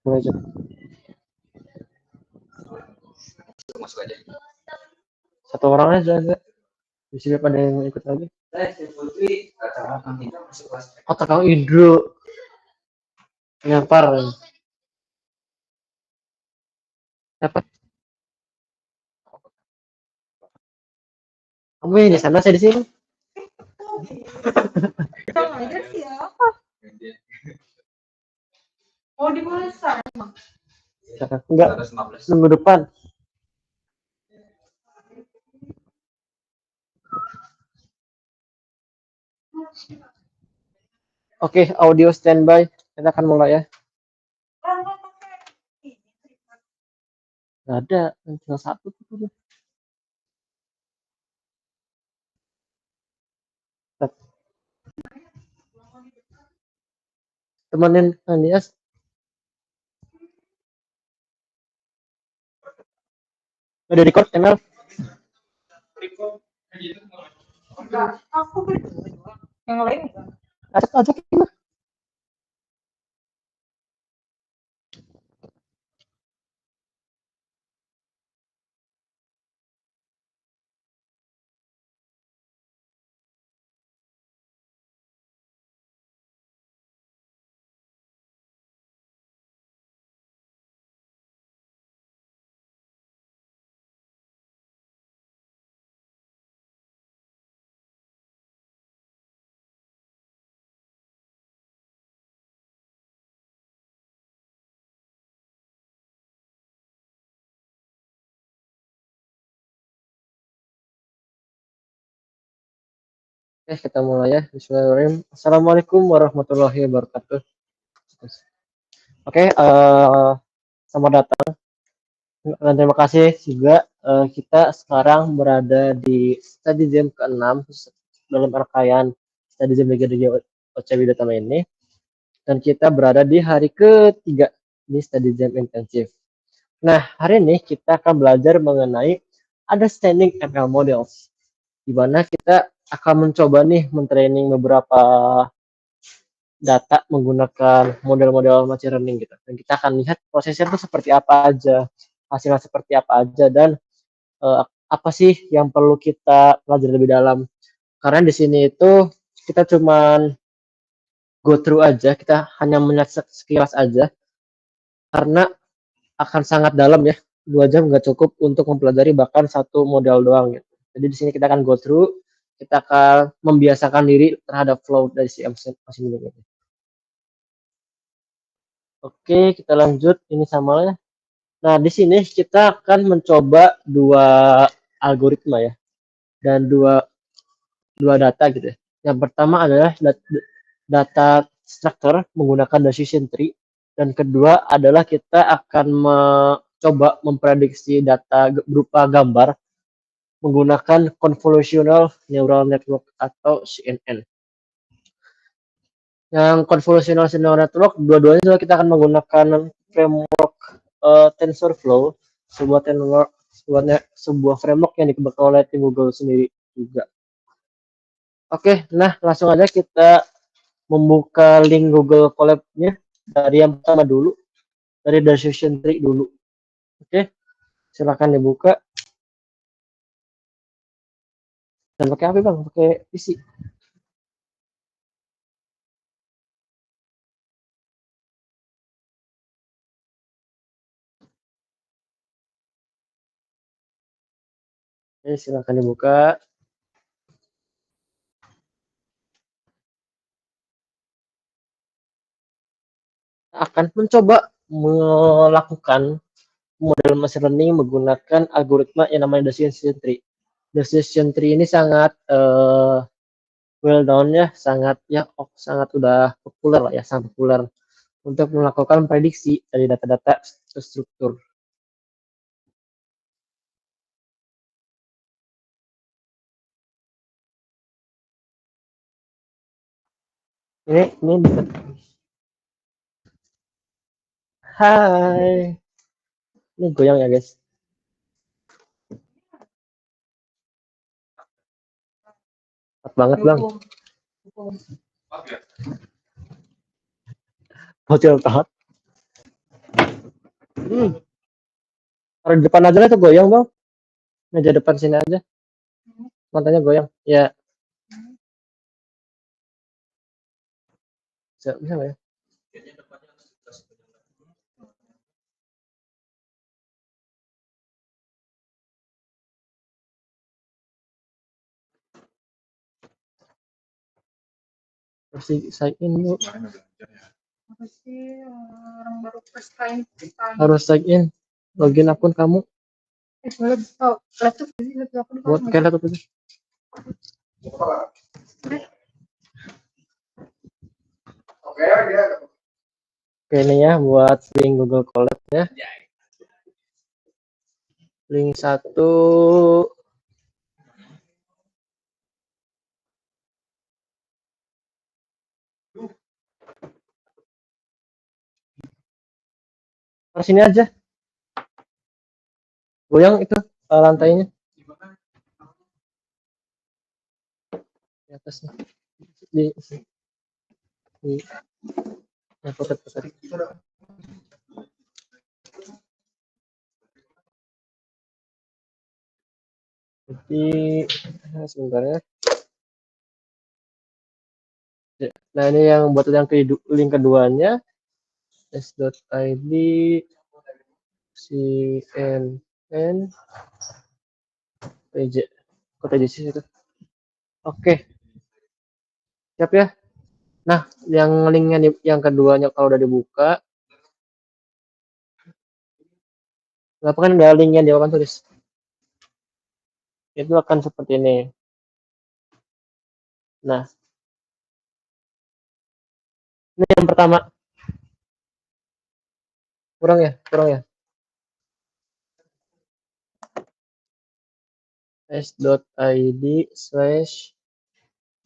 Mulai aja. Masuk aja. Satu orang aja. Di sini pada yang ikut lagi. Oh, Kang Indro nyapar. Dapat. Kamu yang di sana, saya di sini. Oh, di mana sama? Enggak, minggu depan. Oke, audio standby. Kita akan mulai ya. Nggak ada, tinggal satu. Temenin Anias. Udah record, Emel? Aku berdua. Yang lain enggak? Ajak kita. Oke, kita mulai ya. Bismillahirrahmanirrahim. Assalamualaikum warahmatullahi wabarakatuh. Oke, selamat datang. Dan terima kasih juga. Kita sekarang berada di Study Jam ke-6 dalam rangkaian Study Jam Liga 3 OCW Utama ini. Dan kita berada di hari ketiga di Study Jam Intensif. Nah, hari ini kita akan belajar mengenai understanding ML models, di mana kita akan mencoba nih mentraining beberapa data menggunakan model-model machine learning gitu. Dan kita akan lihat prosesnya itu seperti apa aja, hasilnya seperti apa aja, dan apa sih yang perlu kita pelajari lebih dalam. Karena di sini itu kita cuman go through aja, kita hanya melihat sekilas aja, karena akan sangat dalam ya. 2 jam nggak cukup untuk mempelajari bahkan satu model doang gitu. Jadi di sini kita akan go through, kita akan membiasakan diri terhadap flow dari si machine learning ini. Oke, kita lanjut ini sama ya. Nah, di sini kita akan mencoba 2 algoritma ya, dan dua data gitu ya. Yang pertama adalah data structure menggunakan decision tree, dan kedua adalah kita akan mencoba memprediksi data berupa gambar menggunakan convolutional neural network atau CNN. Yang convolutional neural network dua-duanya juga kita akan menggunakan framework TensorFlow, sebuah framework yang dikembangkan oleh tim Google sendiri juga. Oke, nah langsung aja kita membuka link Google Colab-nya dari yang pertama dulu, dari decision tree dulu. Oke, silakan dibuka. Dan pakai apa bang? Pakai PC. Oke, silakan dibuka. Akan mencoba melakukan model machine learning menggunakan algoritma yang namanya decision tree. Decision tree ini sangat well known ya, sangat udah populer lah ya, sangat populer untuk melakukan prediksi dari data-data struktur. Ini bisa. Hai. Ini goyang ya guys. Cepat banget bang. bocil banget. Taruh di depan aja lah, itu goyang bang, meja depan sini aja, matanya goyang ya. Bisa nggak ya? Masih sign in dulu. Apa sih orang baru first time? Harus sign in, login akun kamu. Boleh laptop sih, laptop aku di Buat kamar. kayak laptop itu. Oke, ini ya buat link Google Colab ya. Link 1. Taruh sini aja. Goyang itu lantainya. Di atasnya. Di ya, putar. Jadi sebentar ya. Nah, ini yang buat yang link keduanya s.id cnn pj kota JC itu. Oke, siap ya. Nah, yang linknya yang keduanya kalau udah dibuka, kenapa kan ada linknya di papan tulis, itu akan seperti ini. Nah, ini yang pertama. Kurang ya. s.id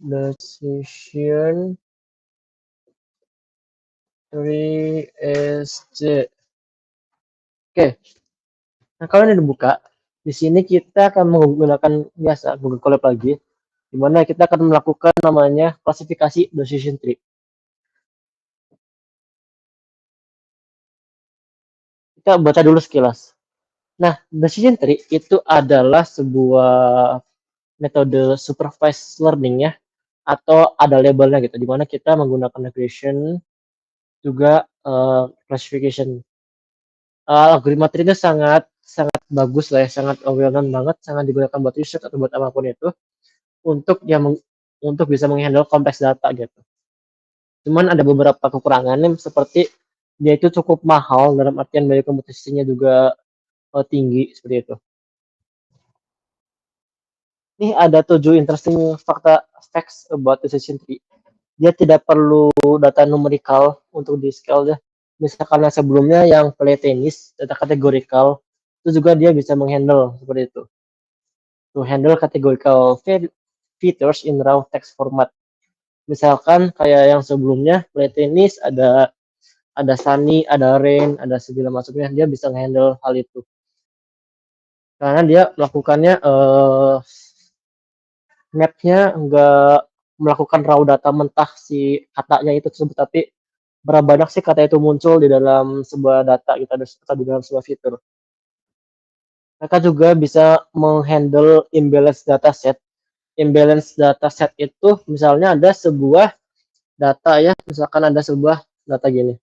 /decision 3sj. Oke. Nah, kalau ini dibuka, di sini kita akan menggunakan biasa Google Colab lagi, di mana kita akan melakukan namanya klasifikasi decision tree. Kita baca dulu sekilas. Nah, decision tree itu adalah sebuah metode supervised learning ya, atau ada labelnya gitu, di mana kita menggunakan regression juga classification. Algoritma tree itu sangat bagus lah ya, sangat well known banget, sangat digunakan buat research atau buat apapun itu, untuk untuk bisa menghandle kompleks data gitu. Cuman ada beberapa kekurangannya, seperti dia itu cukup mahal dalam artian biaya kompetisinya juga tinggi seperti itu. Ini ada 7 interesting facts about decision tree. Dia tidak perlu data numerikal untuk di scale ya. Misalkan yang sebelumnya yang play tennis, data kategorikal, itu juga dia bisa menghandle seperti itu. To handle categorical features in raw text format. Misalkan kayak yang sebelumnya play tennis, ada sunny, ada rain, ada segala macamnya, dia bisa handle hal itu. Karena dia melakukannya mapnya nggak melakukan raw data mentah si katanya itu tersebut, tapi berapa banyak sih kata itu muncul di dalam sebuah data gitu, atau di dalam sebuah fitur. Mereka juga bisa menghandle imbalance dataset. Imbalance dataset itu misalnya ada sebuah data ya, misalkan ada sebuah data gini.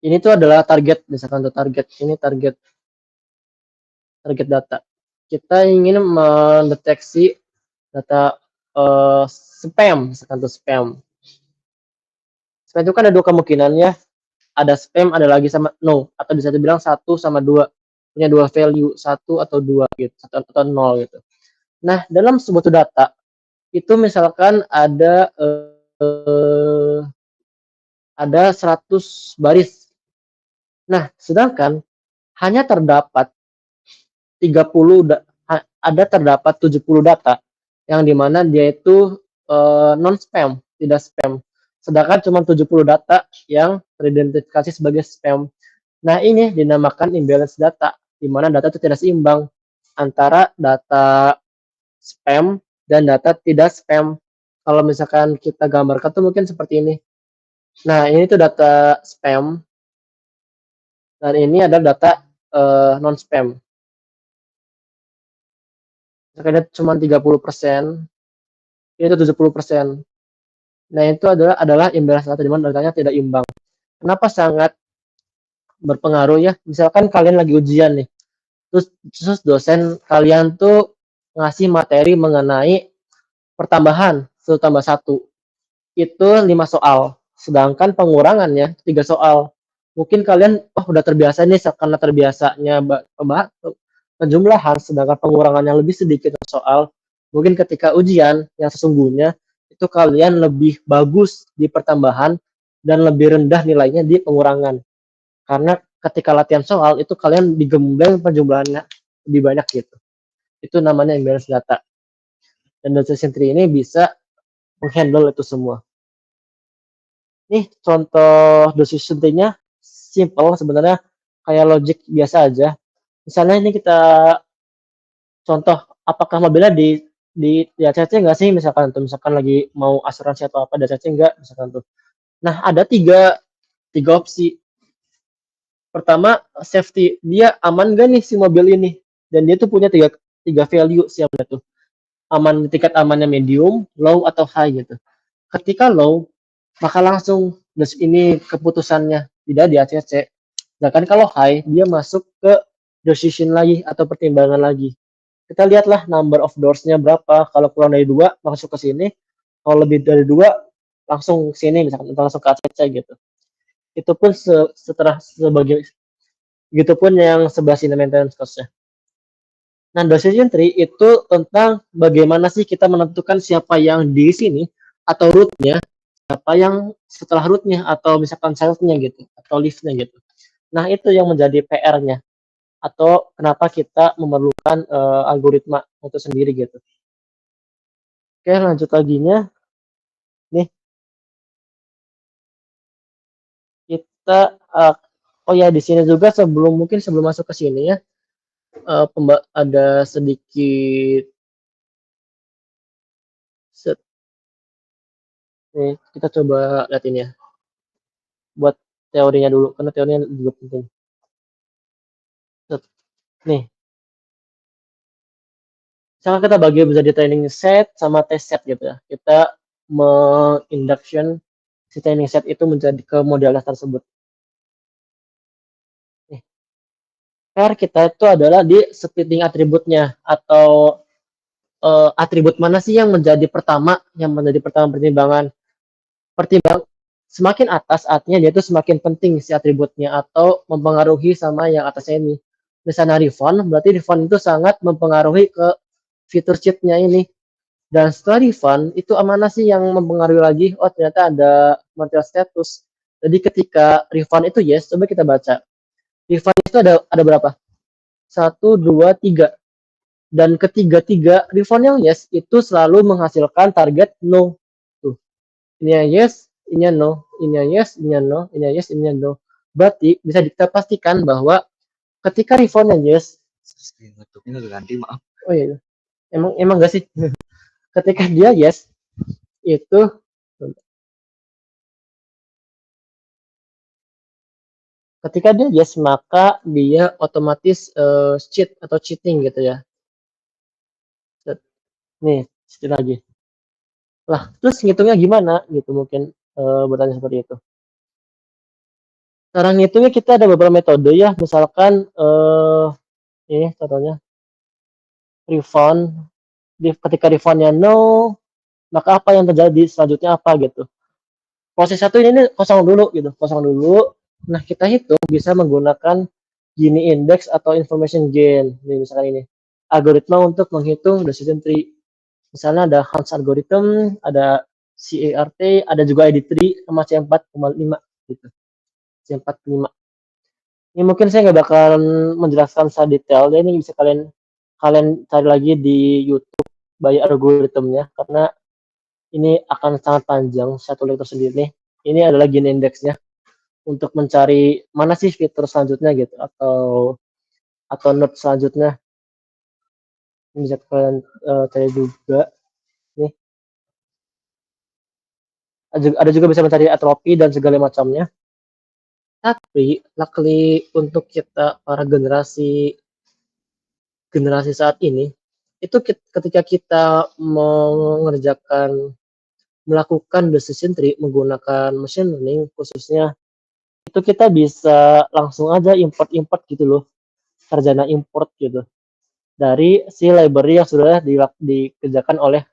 Ini tuh adalah target, misalkan tuh target, ini target data. Kita ingin mendeteksi data spam, misalkan tuh spam. Spam itu kan ada 2 kemungkinan ya. Ada spam, ada lagi sama no, atau bisa dibilang 1 sama 2. Punya 2 value, 1 atau 2 gitu, 1 atau 0 gitu. Nah, dalam sebuah data itu misalkan ada 100 baris. Nah, sedangkan hanya terdapat 70 data yang dimana dia itu non spam, tidak spam. Sedangkan cuma 70 data yang teridentifikasi sebagai spam. Nah, ini dinamakan imbalance data, di mana data itu tidak seimbang antara data spam dan data tidak spam. Kalau misalkan kita gambarkan tuh mungkin seperti ini. Nah, ini tuh data spam dan ini adalah data non spam. Misalkan cuma 30%, ini tuh 70%. Nah, itu adalah imbalance data di mana datanya tidak imbang. Kenapa sangat berpengaruh ya? Misalkan kalian lagi ujian nih, terus dosen kalian tuh ngasih materi mengenai pertambahan 1 tambah 1 itu 5 soal, sedangkan pengurangannya 3 soal. Mungkin kalian udah terbiasa nih karena terbiasanya penjumlahan, sedangkan pengurangannya lebih sedikit soal. Mungkin ketika ujian yang sesungguhnya itu kalian lebih bagus di pertambahan dan lebih rendah nilainya di pengurangan. Karena ketika latihan soal itu kalian digembleng penjumlahannya lebih banyak gitu. Itu namanya imbalance data. Dan decision tree ini bisa menghandle itu semua. Nih contoh decision tree-nya simple sebenarnya, kayak logic biasa aja. Misalnya ini kita contoh, apakah mobilnya di ACC nggak sih, misalkan tuh, misalkan lagi mau asuransi atau apa, di ACC nggak, misalkan tuh. Nah, ada tiga opsi. Pertama, safety, dia aman gak nih si mobil ini, dan dia tuh punya tiga value siapa tuh, aman, tingkat amannya medium, low, atau high gitu. Ketika low, maka langsung ini keputusannya tidak di ACC. Sedangkan kalau high, dia masuk ke decision lagi atau pertimbangan lagi. Kita lihatlah number of doors-nya berapa. Kalau kurang dari 2, masuk ke sini. Kalau lebih dari 2, langsung sini, misalkan langsung ke ACC gitu. Itu pun setelah sebagai gitu pun yang sebelah sini maintenance cost-nya. Nah, decision tree itu tentang bagaimana sih kita menentukan siapa yang di sini atau root-nya, siapa yang setelah root-nya atau misalkan child-nya gitu atau leaf-nya gitu. Nah, itu yang menjadi PR-nya atau kenapa kita memerlukan algoritma itu sendiri gitu. Oke, lanjut laginya. Nih, kita oh ya, di sini juga sebelum masuk ke sini ya, ada sedikit nih, kita coba lihat ini ya. Buat teorinya dulu, karena teorinya juga penting. Nih, misalkan kita bagi menjadi training set sama test set gitu ya. Kita menginduction si training set itu menjadi ke modalitas tersebut. Nih, PR kita itu adalah di splitting atributnya atau atribut mana sih yang menjadi pertama pertimbangan. Semakin atas artinya dia itu semakin penting si atributnya atau mempengaruhi sama yang atasnya ini. Misalnya refund, berarti refund itu sangat mempengaruhi ke fitur chipnya ini. Dan setelah refund, itu mana sih yang mempengaruhi lagi? Oh, ternyata ada material status. Jadi ketika refund itu yes, coba kita baca. Refund itu ada berapa? 1, 2, 3. Dan ketiga-tiga refund yang yes itu selalu menghasilkan target no. Tuh. Ini yang yes, ini yang no, ini yang yes, ini yang no, ini yang yes, ini yang no. Berarti bisa kita pastikan bahwa ketika refund yang yes, Ini udah ganti, maaf. oh iya, emang gak sih? Ketika dia yes, itu ketika dia yes, maka dia otomatis cheat atau cheating gitu ya. Nih, cheat lagi. Lah, terus ngitungnya gimana gitu, mungkin bertanya seperti itu. Cara ngitungnya kita ada beberapa metode ya, misalkan ini contohnya refund. Ketika refundnya no, maka apa yang terjadi selanjutnya apa gitu. Proses satu ini kosong dulu gitu, kosong dulu. Nah, kita hitung bisa menggunakan Gini index atau information gain. Nih, misalkan ini algoritma untuk menghitung decision tree. Misalnya ada Hans algorithm, ada CART, ada juga ID3 sama C4,5 gitu. C4,5. Ini mungkin saya nggak bakalan menjelaskan secara detail, ya ini bisa kalian kalian cari lagi di YouTube by algoritmnya karena ini akan sangat panjang satu lektur sendiri. Ini adalah Gini indexnya untuk mencari mana sih fitur selanjutnya gitu atau node selanjutnya. Ini bisa kalian cari juga nih. Ada juga bisa mencari entropi dan segala macamnya. Tapi luckily untuk kita para generasi saat ini, itu ketika kita melakukan decision tree menggunakan machine learning khususnya, itu kita bisa langsung aja import gitu loh, sarjana import gitu dari si library yang sudah dikerjakan oleh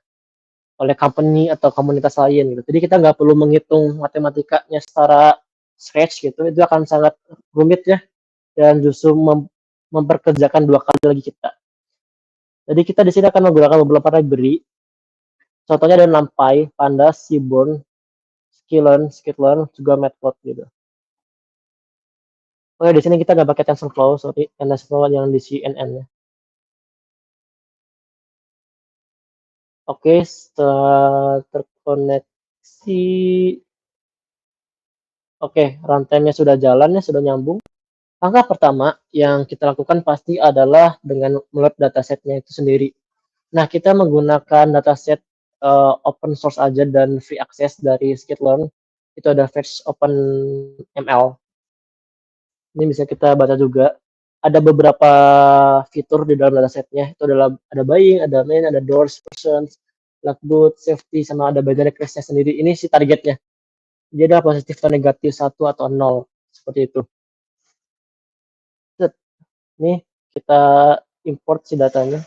company atau komunitas lain gitu. Jadi kita nggak perlu menghitung matematikanya secara scratch gitu, itu akan sangat rumit ya, dan justru memperkerjakan 2 kali lagi kita. Jadi kita di sini akan menggunakan beberapa library, contohnya ada NumPy, Pandas, Seaborn, Skitlearn, juga Matplotlib gitu. Oke, di sini kita nggak pakai TensorFlow, sorry, TensorFlow yang di CNN ya. Oke, setelah terkoneksi, oke, runtime-nya sudah jalan ya, sudah nyambung. Langkah pertama yang kita lakukan pasti adalah dengan meload dataset-nya itu sendiri. Nah, kita menggunakan dataset open source aja dan free access dari Skitlearn. Itu ada Fetch OpenML. Ini bisa kita baca juga. Ada beberapa fitur di dalam datasetnya. Itu adalah ada buying, ada main, ada doors, persons, logbook, safety, sama ada binary crashnya sendiri. Ini si targetnya. Jadi ada positif atau negatif 1 atau 0. Seperti itu. Nih, kita import si datanya.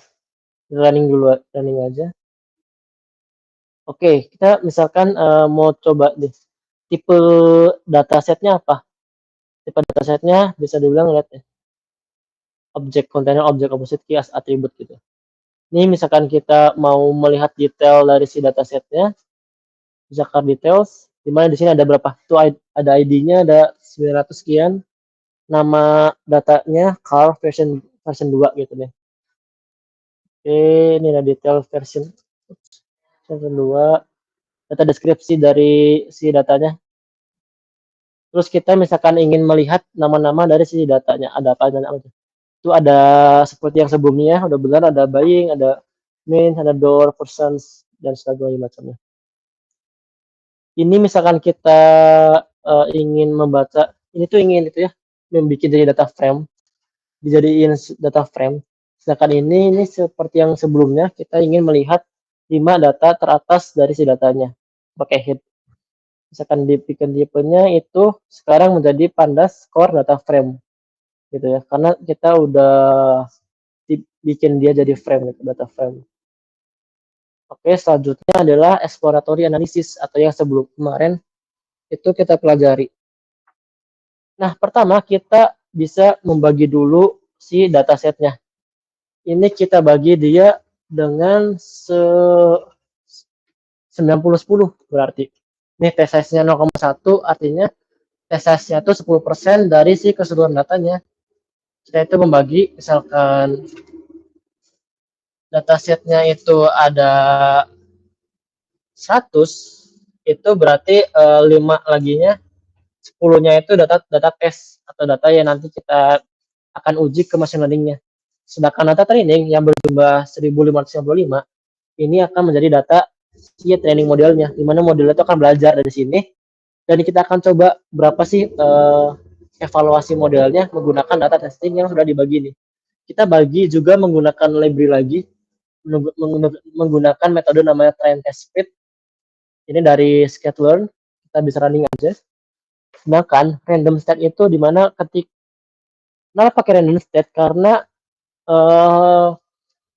Running dulu, running aja. Oke, kita misalkan mau coba deh tipe datasetnya apa? Tipe datasetnya bisa dibilang lihat ya, objek container, objek opposite key as attribute gitu. Ini misalkan kita mau melihat detail dari si datasetnya, misalkan details, dimana di sini ada berapa? Tuh ada ID-nya ada 900 sekian, nama datanya car version 2 gitu deh. Oke, ini ada detail version 2, data deskripsi dari si datanya. Terus kita misalkan ingin melihat nama-nama dari si datanya, ada apa dan apa itu ada seperti yang sebelumnya, udah benar, ada buying, ada main, ada door, persons, dan sebagainya macamnya. Ini misalkan kita ingin membaca, ini tuh ingin itu ya, membuat jadi data frame, dijadiin data frame. Sedangkan ini seperti yang sebelumnya, kita ingin melihat 5 data teratas dari si datanya, pakai head. Misalkan dibikin tipenya itu sekarang menjadi Pandas core data frame gitu ya, karena kita udah bikin dia jadi frame gitu, data frame. Oke, selanjutnya adalah exploratory analysis atau yang sebelum kemarin itu kita pelajari. Nah, pertama kita bisa membagi dulu si datasetnya. Ini kita bagi dia dengan 90-10 berarti. Ini t size-nya 0,1 artinya t size-nya itu 10% dari si keseluruhan datanya. Kita itu membagi misalkan datasetnya itu ada 100, itu berarti 5 laginya 10-nya itu data tes atau data yang nanti kita akan uji ke machine learning-nya. Sedangkan data training yang berjumlah 1555 ini akan menjadi data si training modelnya, di mana modelnya itu akan belajar dari sini dan kita akan coba berapa sih evaluasi modelnya menggunakan data testing yang sudah dibagi nih. Kita bagi juga menggunakan library lagi, menggunakan metode namanya train test fit. Ini dari Skitlearn, kita bisa running aja. Sedangkan random state itu dimana kenapa pakai random state, karena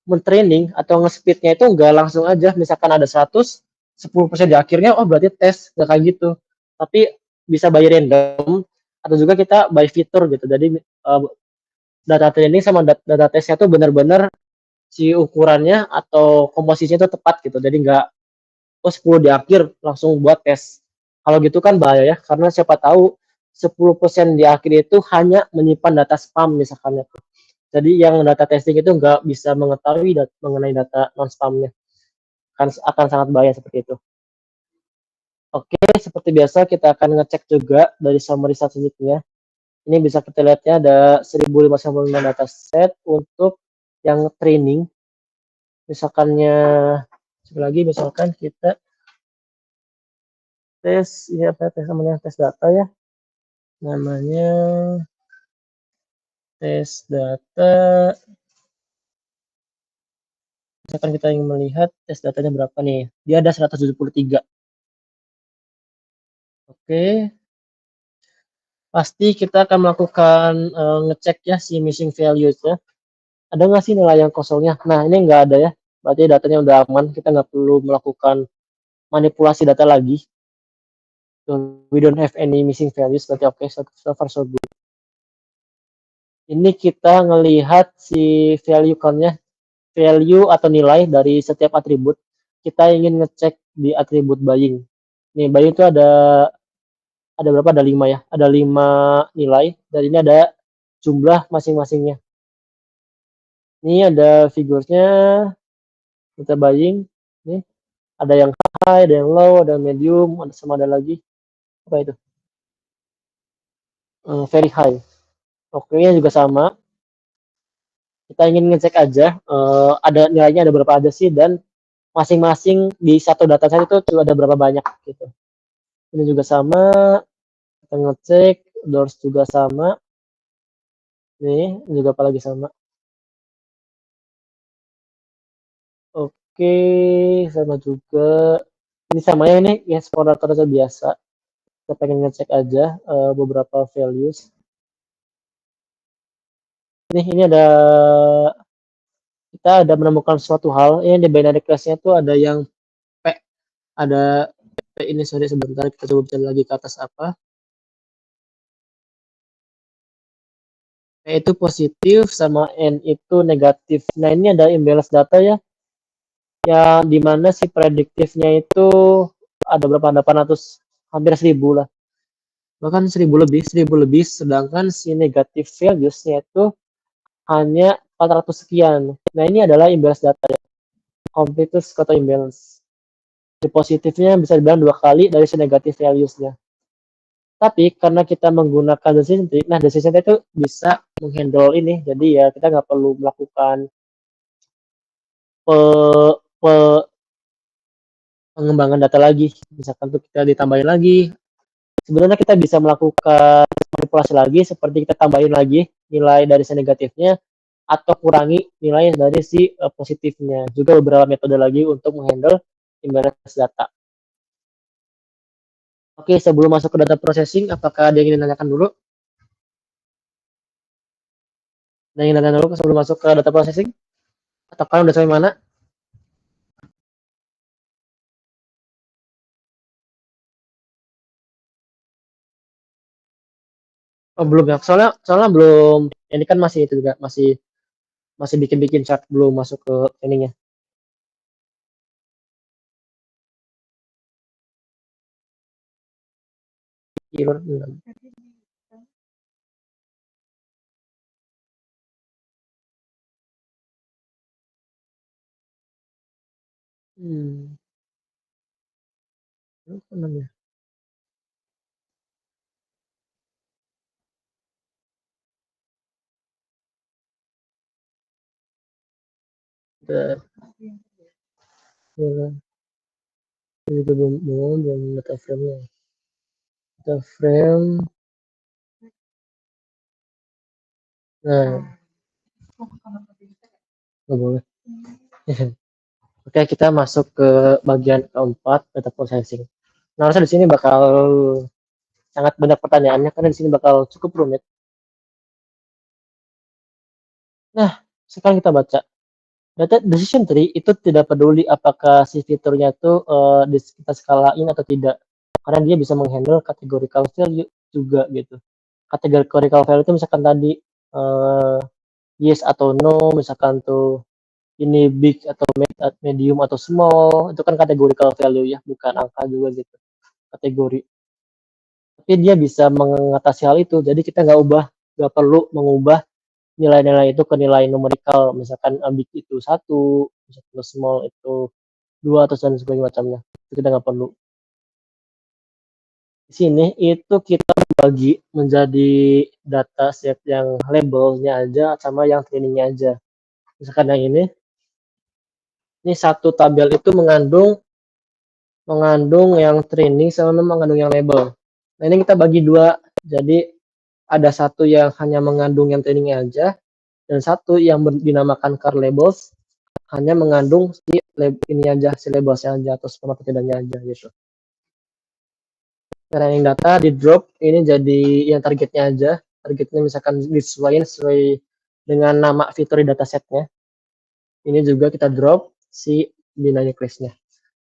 mentraining atau nge-speednya itu nggak langsung aja, misalkan ada 100, 10% di akhirnya, oh berarti tes, nggak kayak gitu. Tapi bisa by random, atau juga kita by fitur gitu. Jadi data training sama data tesnya tuh benar-benar si ukurannya atau komposisinya itu tepat gitu. Jadi nggak, oh 10 di akhir langsung buat tes. Kalau gitu kan bahaya ya, karena siapa tahu 10% di akhir itu hanya menyimpan data spam misalkan ya. Jadi yang data testing itu nggak bisa mengetahui mengenai data non spamnya, akan sangat bahaya seperti itu. Oke, seperti biasa kita akan ngecek juga dari summary statistiknya. Ini bisa kita lihatnya ada 1555 dataset untuk yang training. Misalkannya, sekali lagi misalkan kita tes, ini apa tes namanya, tes data ya, namanya tes data. Misalkan kita ingin melihat tes datanya berapa nih, dia ada 173. Oke, pasti kita akan melakukan ngecek ya si missing values ya, ada nggak sih nilai yang kosongnya. Nah ini nggak ada ya, berarti datanya udah aman, kita nggak perlu melakukan manipulasi data lagi. So, we don't have any missing values, berarti oke, so far so good. Ini kita ngelihat si value count-nya, value atau nilai dari setiap atribut. Kita ingin ngecek di atribut buying. Nih buying itu ada berapa? Ada 5 ya. Ada 5 nilai dan ini ada jumlah masing-masingnya. Ini ada figurnya, kita buying. Nih ada yang high, ada yang low, ada yang medium, ada sama ada lagi apa itu? Very high. Oke, juga sama. Kita ingin ngecek aja ada nilainya ada berapa aja sih, dan masing-masing di satu dataset itu tuh ada berapa banyak gitu. Ini juga sama, kita ngecek, doors juga sama. Nih, ini juga apalagi sama. Oke, sama juga. Ini sama ya, ini ya eksplorator biasa. Kita pengen ngecek aja beberapa values. Ini ada kita ada menemukan suatu hal ini di binary class-nya tuh ada yang P, ada P ini, sorry sebentar kita coba cari lagi ke atas apa. P itu positif sama N itu negatif. Nah ini ada imbalance data ya, yang dimana si prediktifnya itu ada berapa, 800, hampir 1000 lah, bahkan 1000 lebih, sedangkan si negatif values-nya itu hanya 400 sekian. Nah ini adalah imbalance data ya, completeness atau imbalance. Di positifnya bisa dibilang 2 kali dari si negatif values-nya. Tapi karena kita menggunakan decision tree, nah decision tree itu bisa menghandle ini, jadi ya kita nggak perlu melakukan pengembangan data lagi. Misalkan tuh kita ditambahin lagi, sebenarnya kita bisa melakukan manipulasi lagi, seperti kita tambahin lagi nilai dari si negatifnya atau kurangi nilai dari si positifnya. Juga beberapa metode lagi untuk menghandle imbalance data. Oke, sebelum masuk ke data processing, apakah ada yang ingin ditanyakan dulu? Ada yang ingin ditanyakan dulu sebelum masuk ke data processing? Atau kalian udah sampai mana? Oh, belum ya. Soalnya belum. Ini kan masih itu juga, masih bikin-bikin chart, belum masuk ke ininya. Error belum. Apa namanya? Udah, ya, ini juga belum data frame-nya. Data frame. Nah, nggak boleh. Oke, kita masuk ke bagian keempat, data processing. Nah, harusnya di sini bakal sangat banyak pertanyaannya karena di sini bakal cukup rumit. Nah, sekarang kita baca. Data decision tree itu tidak peduli apakah si fiturnya itu kita skalain atau tidak, karena dia bisa menghandle categorical value juga gitu. Categorical value itu misalkan tadi yes atau no, misalkan tuh ini big atau medium atau small, itu kan categorical value ya, bukan angka juga gitu, kategori. Tapi dia bisa mengatasi hal itu, jadi kita nggak perlu mengubah nilai-nilai itu ke nilai numerikal, misalkan big itu 1, misalkan small itu 2 atau dan sebagainya macamnya. Itu kita nggak perlu. Di sini itu kita bagi menjadi data set yang labelnya aja sama yang trainingnya aja. Misalkan yang ini satu tabel itu mengandung mengandung yang training sama mengandung yang label. Nah, ini kita bagi dua. Jadi ada satu yang hanya mengandung yang trainingnya aja, dan satu yang dinamakan car labels hanya mengandung si ini aja, si labelsnya aja atau perbedaannya aja gitu. Training data di drop ini jadi yang targetnya aja. Targetnya misalkan disesuaikan sesuai dengan nama fitur di datasetnya. Ini juga kita drop si dynamic list-nya.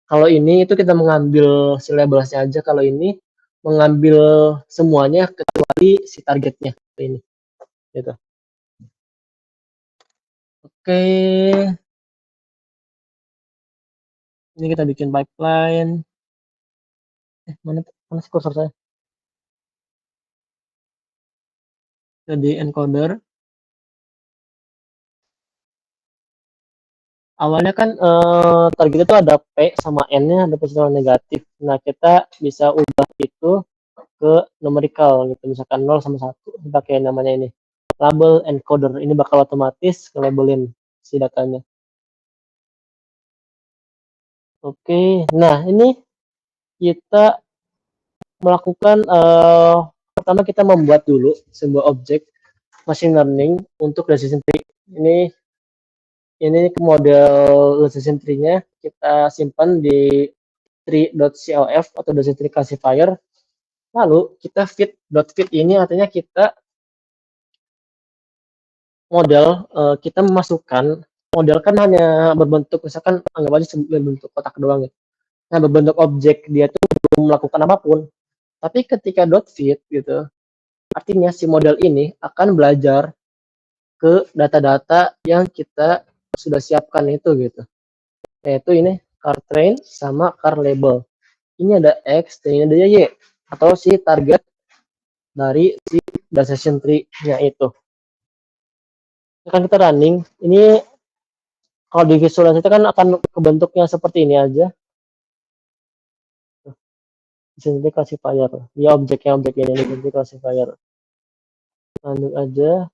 Kalau ini itu kita mengambil si labelsnya aja. Kalau ini mengambil semuanya kecuali si targetnya ini. Gitu. Oke. Ini kita bikin pipeline. Mana sih kursor saya? Jadi encoder. Awalnya kan target itu ada P sama N-nya, ada positif sama negatif. Nah, kita bisa ubah itu ke numerical gitu, misalkan 0 sama 1. Pakai namanya ini. Label encoder. Ini bakal otomatis nge-labelin si datanya. Oke, nah ini kita melakukan pertama kita membuat dulu sebuah objek machine learning untuk decision tree. Ini model decision tree-nya kita simpan di tree.cof atau decision tree classifier. Lalu kita feed ini artinya kita kita memasukkan model kan hanya berbentuk misalkan anggap aja berbentuk kotak doang gitu. Nah, berbentuk objek dia tuh belum melakukan apapun. Tapi ketika .fit gitu, artinya si model ini akan belajar ke data-data yang kita sudah siapkan itu gitu. Yaitu ini car train sama car label. Ini ada X dan ini ada Y atau si target dari si decision tree-nya itu. Kan kita running, ini kalau di visualisasi kan akan kebentuknya seperti ini aja. Decision tree classifier. Ya objek ini decision tree classifier. Lanjut aja.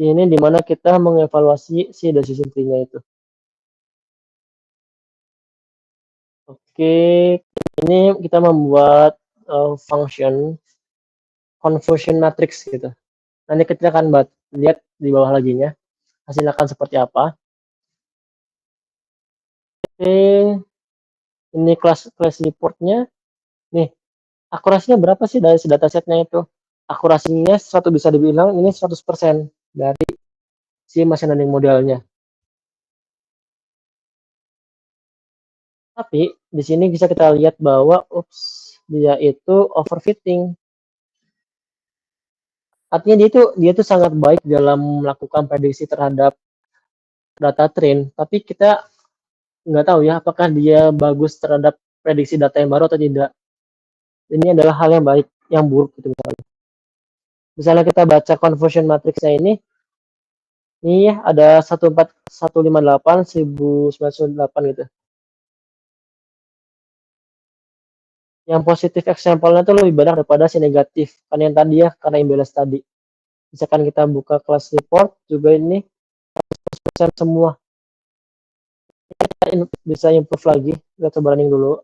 Ini dimana kita mengevaluasi si decision tree-nya itu. Oke, ini kita membuat function conversion matrix gitu. Nanti kita akan lihat di bawah laginya hasilnya akan seperti apa. Oke, ini class reportnya. Nih, akurasinya berapa sih dari datasetnya itu? Akurasinya bisa dibilang ini 100% dari si machine learning modelnya. Tapi di sini bisa kita lihat bahwa dia itu overfitting. Artinya dia itu sangat baik dalam melakukan prediksi terhadap data train, tapi kita nggak tahu ya apakah dia bagus terhadap prediksi data yang baru atau tidak. Ini adalah hal yang baik, yang buruk gitu misalnya. Misalnya kita baca conversion matrixnya ini ya ada 14158 1998 gitu. Yang positif example-nya itu lebih banyak daripada si negatif. Karena yang tadi ya, karena imbalance tadi. Misalkan kita buka class report juga ini 100% semua. Kita bisa improve lagi. Kita coba running dulu.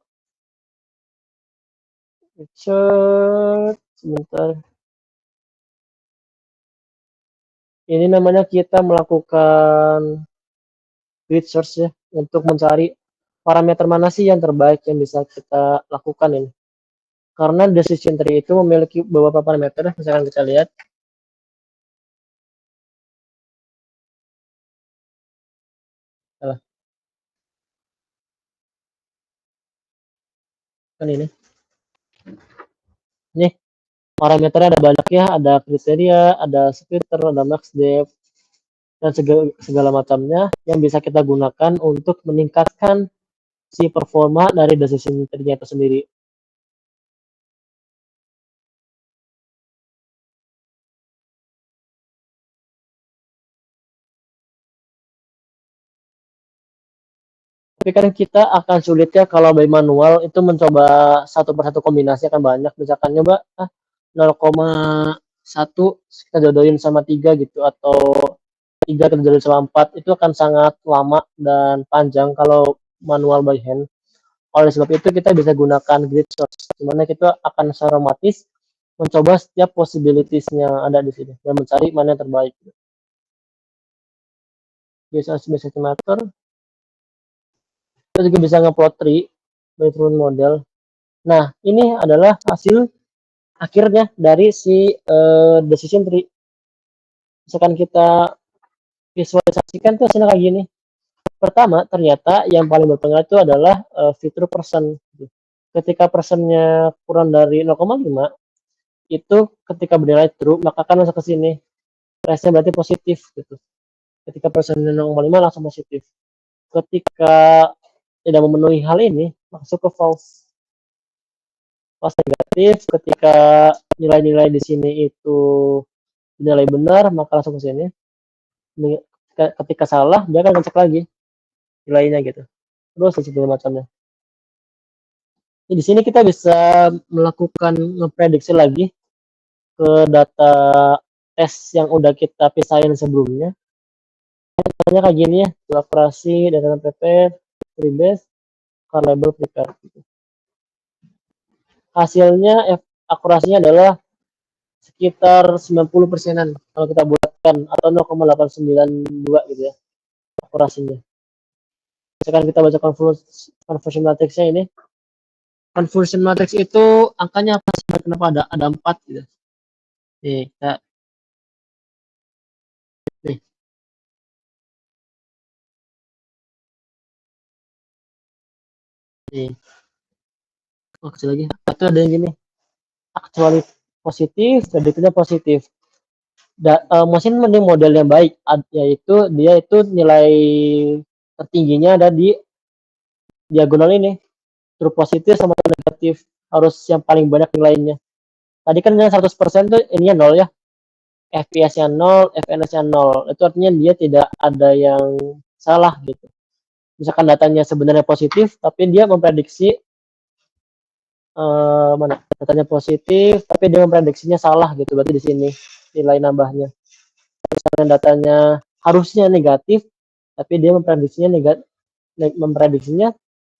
Sebentar. Ini namanya kita melakukan grid search ya untuk mencari parameter mana sih yang terbaik yang bisa kita lakukan ini. Karena decision tree itu memiliki beberapa parameter, misalkan kita lihat. Kan ini. Nih, parameternya ada banyak ya, ada kriteria, ada splitter, ada max depth, dan segala macamnya yang bisa kita gunakan untuk meningkatkan si performa dari decision tree-nya itu sendiri. Tapi kan kita akan sulit ya kalau by manual itu mencoba satu persatu kombinasi akan banyak. Misalkan nyoba 0,1 kita jodohin sama 3 gitu, atau 3 kita jodohin sama 4, itu akan sangat lama dan panjang kalau manual by hand. Oleh sebab itu kita bisa gunakan grid source, dimana kita akan secara otomatis mencoba setiap possibilities-nya ada di sini dan mencari mana yang terbaik. Bisa estimator, kita juga bisa nge-plot tree by turun model. Nah, ini adalah hasil akhirnya dari si decision tree. Misalkan kita visualisasikan tuh hasilnya kayak gini. Pertama, ternyata yang paling berpengaruh itu adalah fitur person. Ketika personnya kurang dari 0,5, itu ketika bernilai true, maka akan masuk ke sini. Resnya berarti positif gitu. Ketika personnya 0,5 langsung positif. Ketika tidak memenuhi hal ini, masuk ke false. False negatif, ketika nilai-nilai di sini itu nilai benar, maka langsung ke sini. Ketika salah, dia akan ngecek lagi nilainya gitu. Terus segala macamnya. Di sini kita bisa melakukan prediksi lagi ke data tes yang udah kita pisahin sebelumnya. Contohnya kayak gini ya, operasi, data prepare, freebase, car label prepare. Hasilnya akurasinya adalah sekitar 90%-an kalau kita bulatkan, atau 0,892 gitu ya akurasinya. Sekarang kita baca conversion matrix-nya ini. Conversion matrix itu angkanya apa sih? Kenapa ada 4 gitu. Nih, kita nih. Nih. Oh, kecil lagi. Itu ada yang gini. Actually positif, predictnya positif. Mesin mending model yang baik, yaitu dia itu nilai tertingginya ada di diagonal ini. True positif sama negatif harus yang paling banyak nilainya. Tadi kan yang 100% tuh ininya 0 ya. FPS-nya 0, FNS-nya 0. Itu artinya dia tidak ada yang salah gitu. Misalkan datanya sebenarnya positif, tapi dia memprediksi mana datanya positif, tapi dia memprediksinya salah gitu. Berarti di sini nilai nambahnya. Misalkan datanya harusnya negatif, tapi dia memprediksinya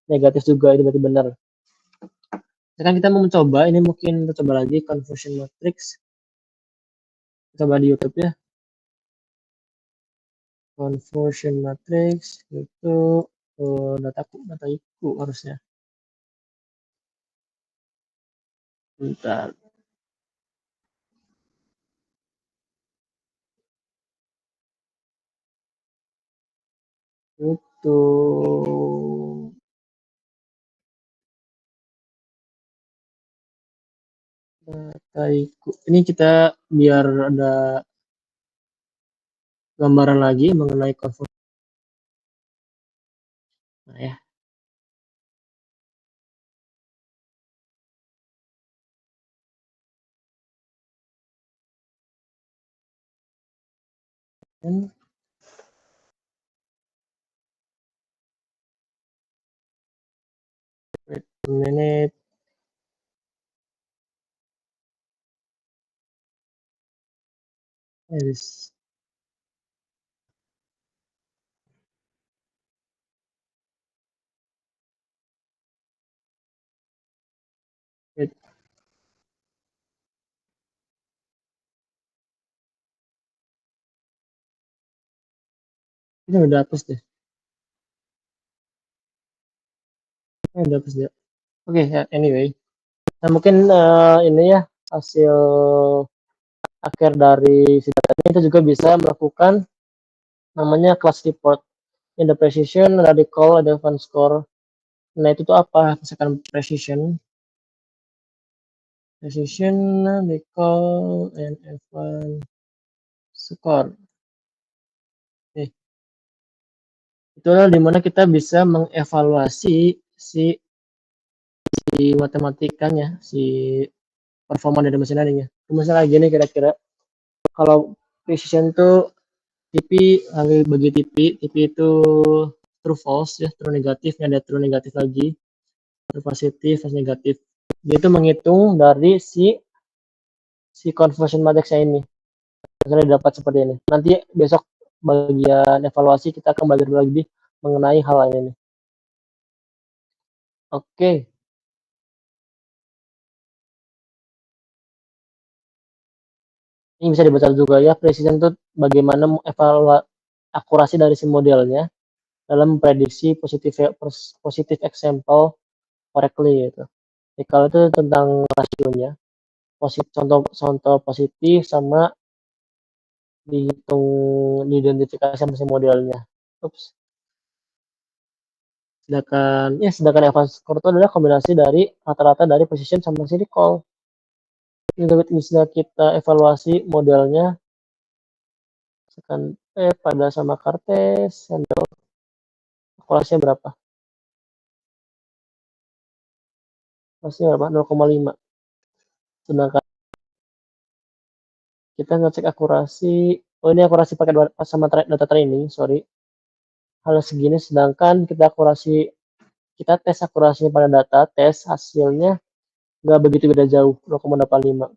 negatif juga. Itu berarti benar. Sekarang kita mau mencoba, ini mungkin kita coba lagi conversion matrix. Coba di YouTube ya. Conversion matrix itu data IQ harusnya. Bentar. Itu data IQ. Ini kita biar ada gambaran lagi mengenai conversion. Nah ya. Wait a minute. Yes. Wait. Ini udah hapus deh. Ini udah hapus deh. Oke, ya, anyway. Nah, mungkin ini ya hasil akhir dari si data ini. Kita juga bisa melakukan namanya class report. Ada precision, ada recall, ada advanced score. Nah, itu tuh apa? Misalkan precision, recall, and advanced score. Oke. Itu adalah dimana kita bisa mengevaluasi si matematikanya, si performa dari mesin learning-nya. Misalnya gini kira-kira, kalau precision tuh TP bagi TP itu true false ya, true negatif, ada true negatif lagi, true positif, false negatif. Dia itu menghitung dari si conversion matrix ini. Misalnya dapat seperti ini. Nanti besok bagian evaluasi kita akan belajar lagi mengenai hal ini. Oke, ini bisa dibaca juga ya, precision itu bagaimana akurasi dari si modelnya dalam memprediksi positif example correctly gitu. Jadi kalau itu tentang rasionya, contoh contoh positif sama diidentifikasi sama si modelnya. Ups. Sedangkan advanced score itu adalah kombinasi dari rata-rata dari precision sama si recall. Ini bisa kita evaluasi modelnya misalkan pada sama Kartes, akurasinya berapa? Akurasinya berapa? 0,5. Sedangkan kita ngecek akurasi, oh ini akurasi pakai sama data training, sorry. Hal segini sedangkan kita tes akurasinya pada data, tes hasilnya nggak begitu beda jauh, 0,85.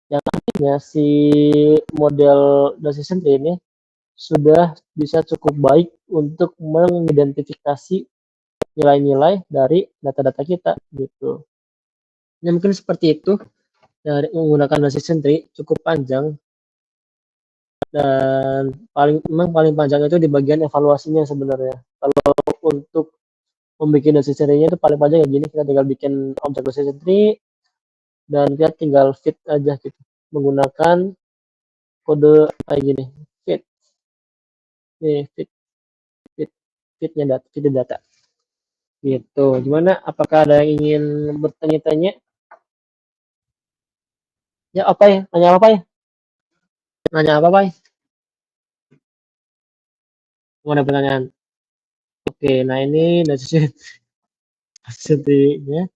Yang artinya si model decision tree ini sudah bisa cukup baik untuk mengidentifikasi nilai-nilai dari data-data kita gitu. Ya mungkin seperti itu dari menggunakan decision tree cukup panjang dan paling panjang itu di bagian evaluasinya sebenarnya. Kalau untuk membuat decision tree-nya itu paling panjang ya gini, kita tinggal bikin objek decision tree dan kita tinggal fit aja gitu menggunakan kode kayak gini, fit nih fit fitnya data gitu. Gimana, apakah ada yang ingin bertanya-tanya? Ya apa ya, nanya apa ya, nanya apa ya, mau ada pertanyaan? Oke, nah ini decision tree-nya.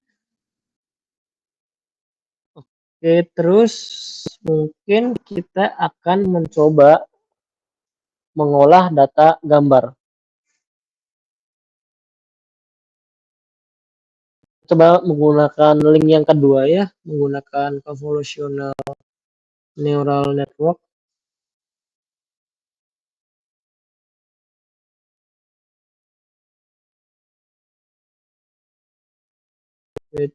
Oke, terus mungkin kita akan mencoba mengolah data gambar. Coba menggunakan link yang kedua ya, menggunakan convolutional neural network. Wait.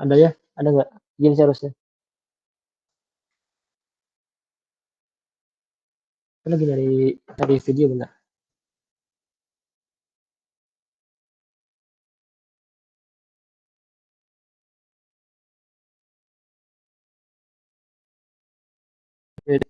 Ada ya? Ada nggak? Gini seharusnya. Kan lagi dari video benar. Wait.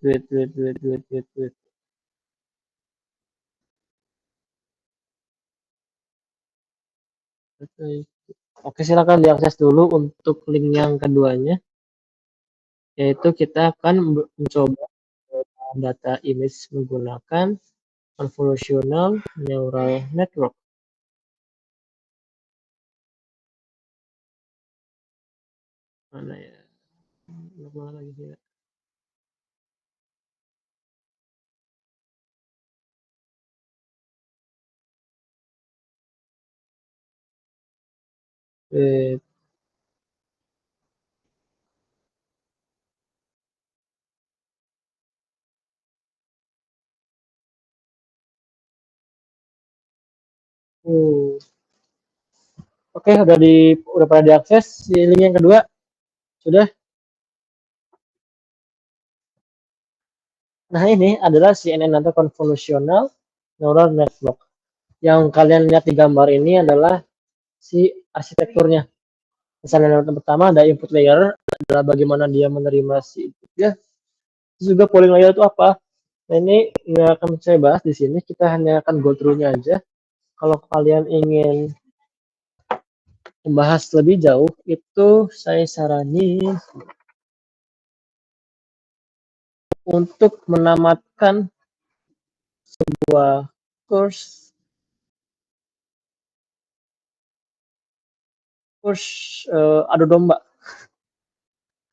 Oke, silakan diakses dulu untuk link yang keduanya, yaitu kita akan mencoba data image menggunakan convolutional neural network. Mana ya? Mana lagi sih? Wait. Oke, udah pada diakses si link yang kedua. Sudah. Nah, ini adalah CNN atau convolutional neural network. Yang kalian lihat di gambar ini adalah si arsitekturnya. Misalnya yang pertama ada input layer, adalah bagaimana dia menerima si inputnya. Terus juga polling layer itu apa? Nah, ini nggak akan saya bahas di sini, kita hanya akan go through-nya aja. Kalau kalian ingin membahas lebih jauh, itu saya saranin untuk menamatkan sebuah course adu domba.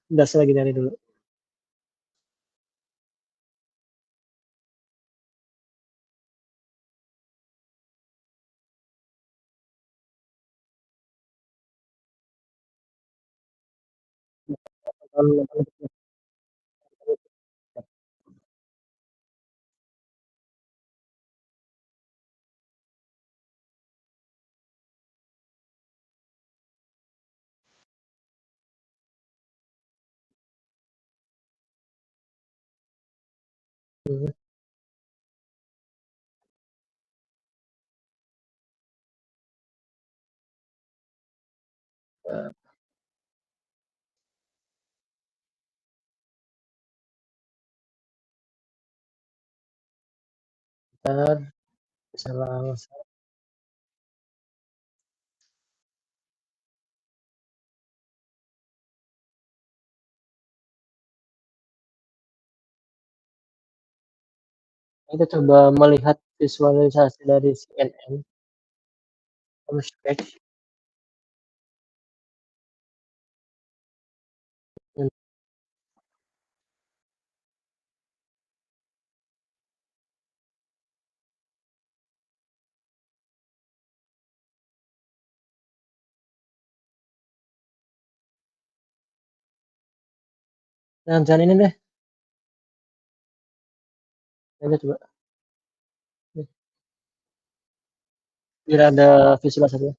Udah, saya lagi nyari dulu. Mhm. Eee, entar bisa langsung kita coba melihat visualisasi dari CNN from scratch. Mhm. Jangan ini deh, coba coba, biar ada visualisasinya.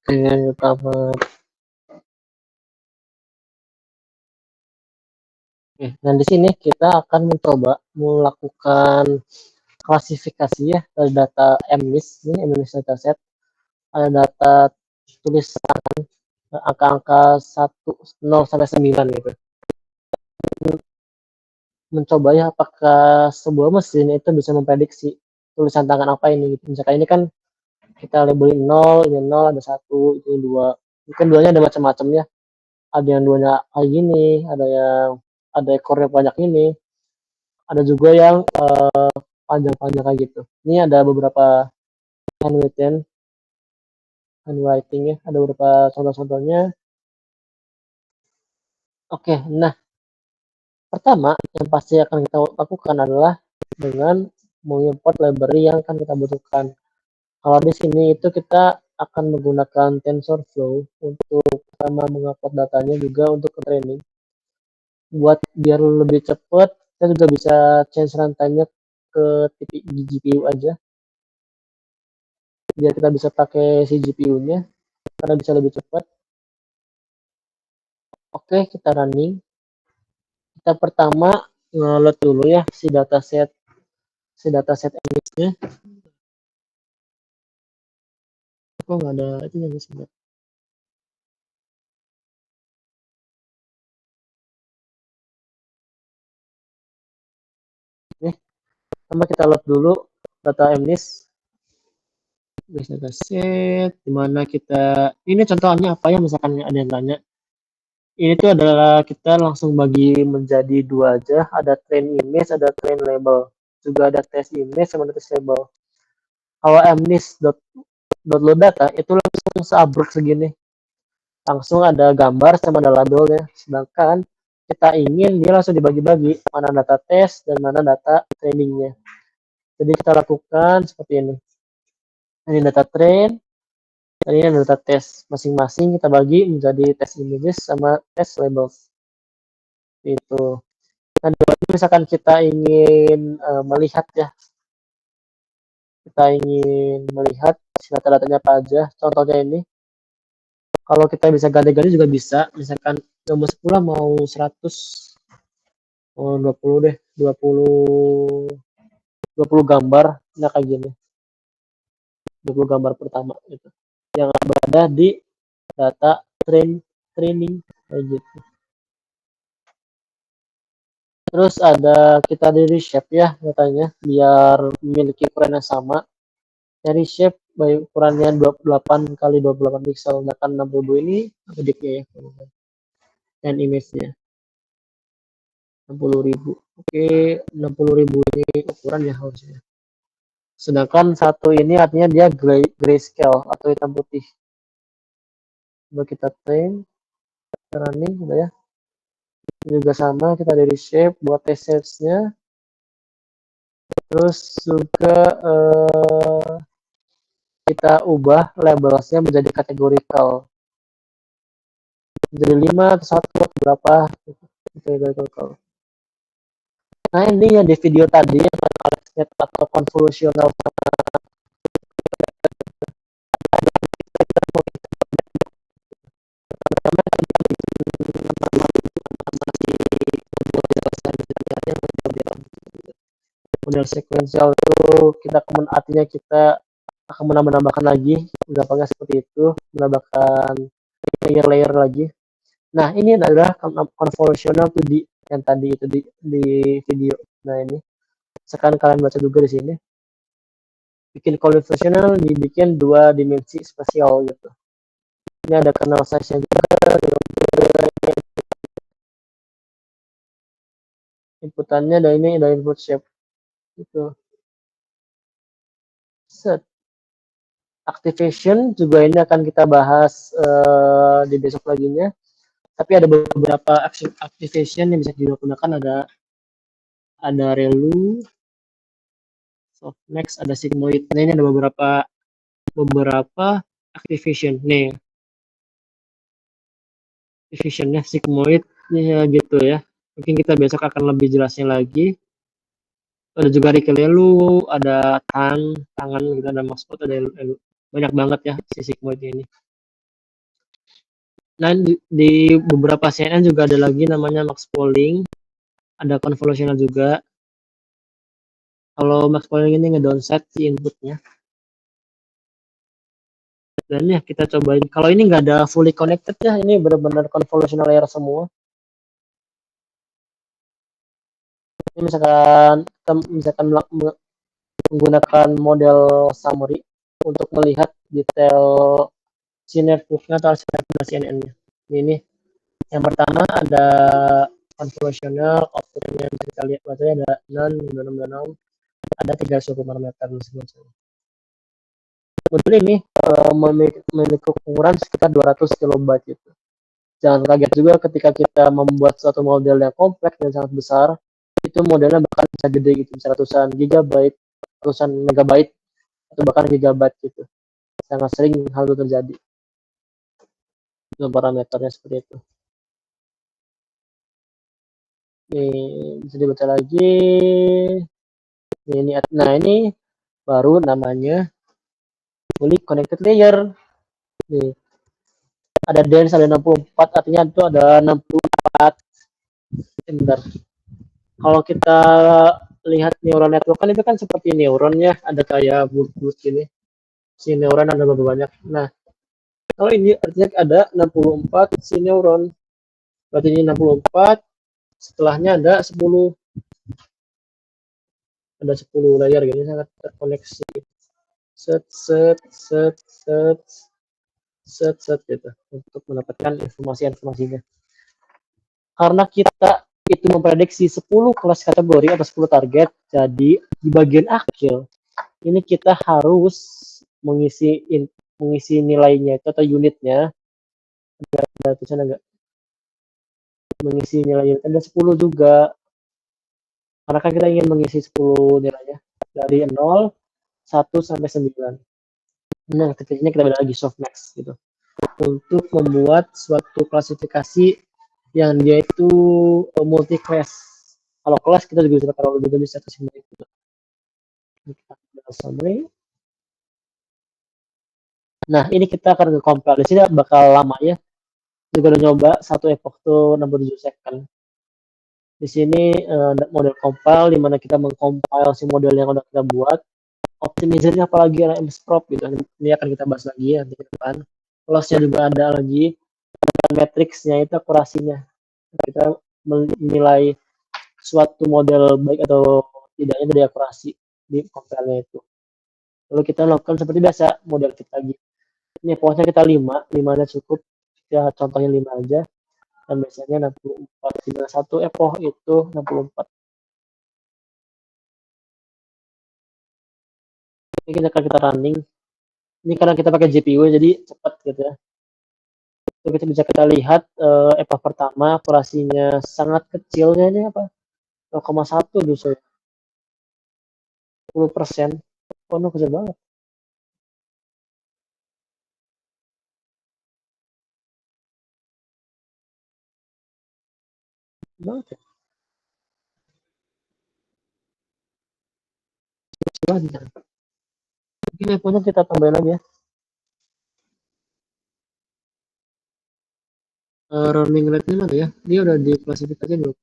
Dengan utama. Nah di sini kita akan mencoba melakukan klasifikasi ya dari data MNIST, ini MNIST dataset, ada data tulisan angka-angka 0 sampai 9 gitu. Mencoba ya apakah sebuah mesin itu bisa memprediksi tulisan tangan apa ini gitu. Misalkan ini kan kita labelin 0, ini 0, ada 1, ini 2. Mungkin duanya ada macam-macamnya. Ada yang duanya kayak gini, ada ekornya banyak ini, ada juga yang panjang-panjang kayak gitu. Ini ada beberapa handwriting ya, ada beberapa contoh-contohnya. Oke, nah pertama yang pasti akan kita lakukan adalah dengan mengimport library yang akan kita butuhkan. Kalau di sini itu kita akan menggunakan TensorFlow untuk pertama mengupload datanya, juga untuk ke training. Buat biar lebih cepat, kita juga bisa change runtime-nya ke GPU aja. Biar kita bisa pakai si GPU-nya, karena bisa lebih cepat. Oke, kita running. Kita pertama nge-load dulu ya si dataset MNIST-nya. Kok nggak ada itu yang sebentar. Oke, pertama kita load dulu data MNIST. Dataset, dimana kita, ini contohnya apa ya, misalkan ada yang tanya. Ini tuh adalah kita langsung bagi menjadi dua aja, ada train image, ada train label, juga ada test image sama test label. Kalau MNIST.load data itu langsung seabrek segini, langsung ada gambar sama ada labelnya. Sedangkan kita ingin dia langsung dibagi-bagi, mana data test dan mana data trainingnya. Jadi kita lakukan seperti ini. Ini data train, dan ini data test. Masing-masing kita bagi menjadi test images sama test labels. Itu. Nah, misalkan kita ingin melihat ya, kita ingin melihat data-datanya apa aja. Contohnya ini, kalau kita bisa ganti-ganti juga bisa. Misalkan nomor 10 mau 100, mau 20 deh, 20 gambar, nah kayak gini. 20 gambar pertama itu yang ada di data training kayak gitu. Terus ada kita di reshape ya datanya biar memiliki ukuran yang sama. Dari reshape by ukurannya 28 kali 28 pixel, sedangkan 60.000 ini gedenya ya, dan image-nya 60.000. Oke, 60.000 ini ukuran ya harusnya. Sedangkan satu ini artinya dia grayscale atau hitam putih. Coba kita train, running udah ya. Juga sama, kita dari reshape buat test sets-nya. Terus juga kita ubah labelsnya menjadi categorical. Jadi 5 atau 1 atau berapa categorical. Nah ini ya di video tadi yang AlexNet atau convolutional model sekuensial itu kita artinya kita akan menambahkan lagi, gampangnya seperti itu, menambahkan layer-layer lagi. Nah ini adalah convolutional 2D yang tadi itu di video. Nah ini sekarang kalian baca juga di sini. Bikin convolutional dibikin 2 dimensi spasial gitu. Ini ada kernel size-nya juga, inputannya ada ini, ada input shape gitu. Set. Activation juga ini akan kita bahas di besok laginya. Tapi ada beberapa activation yang bisa digunakan, ada relu, softmax, ada sigmoid. Nah, ini ada beberapa activation nih. Activationnya sigmoid ya gitu ya. Mungkin kita besok akan lebih jelasnya lagi. Ada juga rikelelu, ada tangan gitu, ada mousepad, ada elu. Banyak banget ya si sigmoid ini. Nah, di beberapa CNN juga ada lagi namanya max polling, ada convolutional juga. Kalau max polling ini ngedownset si inputnya. Dan ya kita cobain. Kalau ini nggak ada fully connected ya, ini benar-benar convolutional layer semua. Ini misalkan menggunakan model summary untuk melihat detail si networknya atau CNN-nya. Ini yang pertama ada convolutional outputnya, bisa kita lihat bacanya ada 6, ada 3 suku parameter sebagainya. Model ini memiliki ukuran sekitar 200 kilobyte gitu. Jangan kaget juga ketika kita membuat suatu model yang kompleks dan sangat besar, itu modelnya bahkan bisa gede gitu, bisa ratusan gigabyte, ratusan megabyte, atau bahkan gigabyte gitu. Sangat sering hal itu terjadi. Itu parameternya seperti itu. Ini bisa dibaca lagi. Nah ini baru namanya fully connected layer. Nih, ada dense, ada 64, artinya itu ada 64. Bentar. Kalau kita lihat neural network kan itu kan seperti neuronnya, ada kayak bulut-bulut gini. Si neuron ada berapa banyak. Nah, kalau ini artinya ada 64 si neuron. Berarti ini 64, setelahnya ada 10. Ada 10 layer gini, sangat terkoneksi. Set set set set set set gitu untuk mendapatkan informasinya. Karena kita itu memprediksi 10 kelas kategori atau 10 target, jadi di bagian akhir ini kita harus mengisi nilainya itu atau unitnya. Ada tulisan enggak? Mengisi nilainya ada 10 juga. Karena kan kita ingin mengisi 10 nilainya dari 0, 1 sampai 9. Nah, ketiknya kita beda lagi softmax gitu. Untuk membuat suatu klasifikasi yang dia itu multi class. Kalau kelas kita juga bisa taruh juga bisa ke sini gitu. Kita summary. Nah, ini kita akan nge-compile. Di sini bakal lama ya. Juga udah nyoba satu epoch tuh 67 second. Di sini model compile di mana kita mengcompile si model yang udah kita buat. Optimizer-nya apalagi ada MSprop gitu. Ini akan kita bahas lagi ya di depan. Loss-nya juga ada lagi. Matrix-nya itu akurasinya. Kita menilai suatu model baik atau tidaknya dari akurasi di compile-nya itu. Lalu kita lakukan seperti biasa model fit lagi. Ini pokoknya kita 5-nya cukup. Ya contohnya 5 aja. Dan biasanya 64. Dimana satu epoch itu 64. Ini kita running. Ini karena kita pakai GPU jadi cepat gitu ya. Kita bisa kita lihat epoch pertama akurasinya sangat kecilnya ini apa? 0,1 justru. 10%. Oh, kecil banget. Banget ya. Mungkin levelnya kita tambahin lagi ya. Running rate-nya mana ya? Dia udah diklasifikasi belum?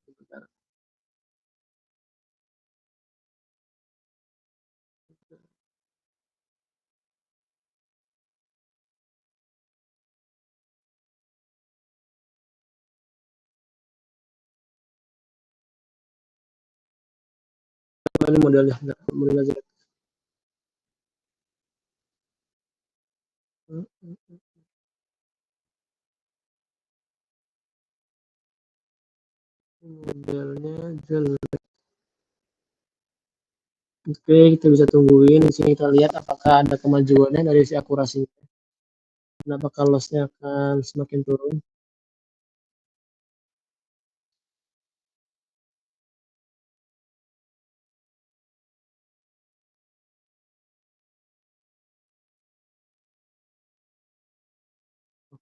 ini modelnya, enggak, modelnya jelek. Modelnya jelek. Oke, kita bisa tungguin di sini, kita lihat apakah ada kemajuannya dari si akurasinya. Dan apakah lossnya akan semakin turun.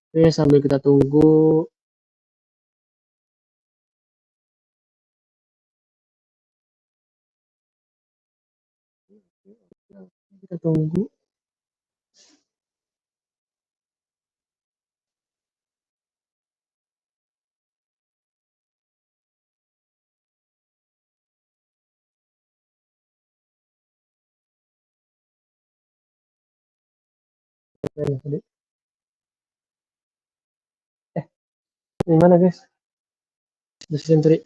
Oke, sambil kita tunggu. Kita tunggu. Tadi. Gimana guys? Decision tree.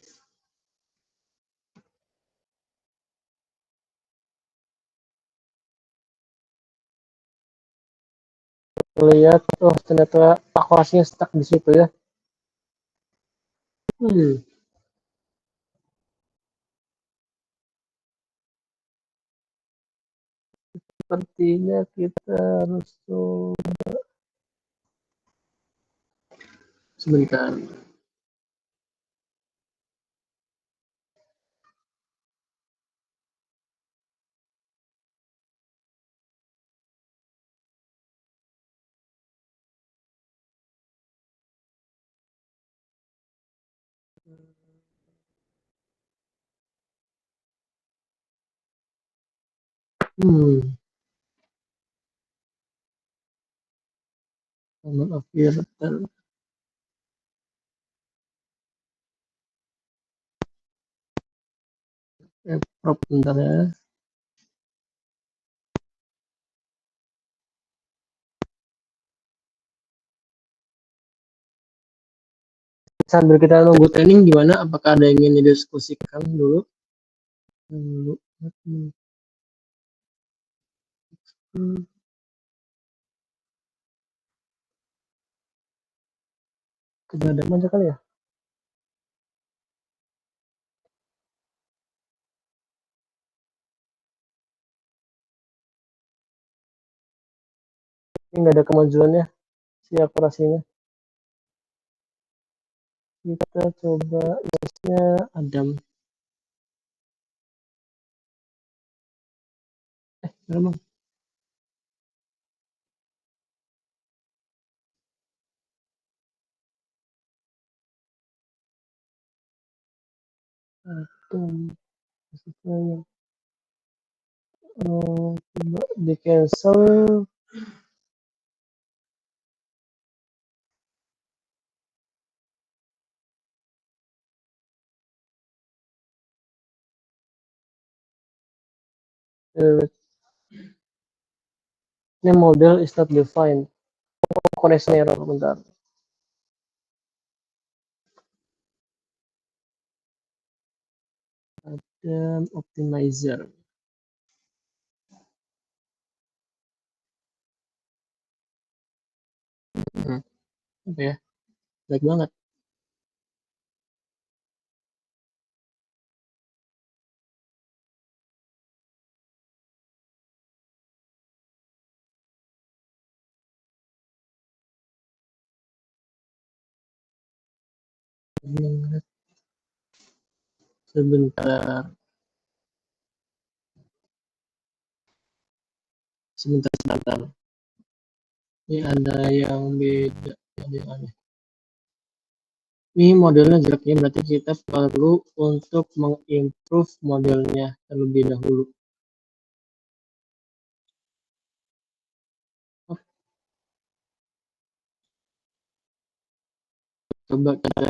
Lihat, oh ternyata akurasinya stuck di situ ya. Sepertinya kita harus sebentar. Maaf ya, bentar. Prop bentar ya. Sambil kita nunggu training gimana? Apakah ada yang ingin didiskusikan dulu? Tidak ada aja kali ya? Ini nggak ada kemajuannya si akurasinya. Kita coba lossnya Adam. Memang. Adam. Coba di cancel. Ini model is not defined. Connection error bentar. Adam optimizer. Apa ya? Baik banget. Sebentar. Sebentar. Ini ada yang beda. Ada yang aneh. Ini modelnya jeleknya, berarti kita perlu untuk mengimprove modelnya terlebih dahulu. Coba kita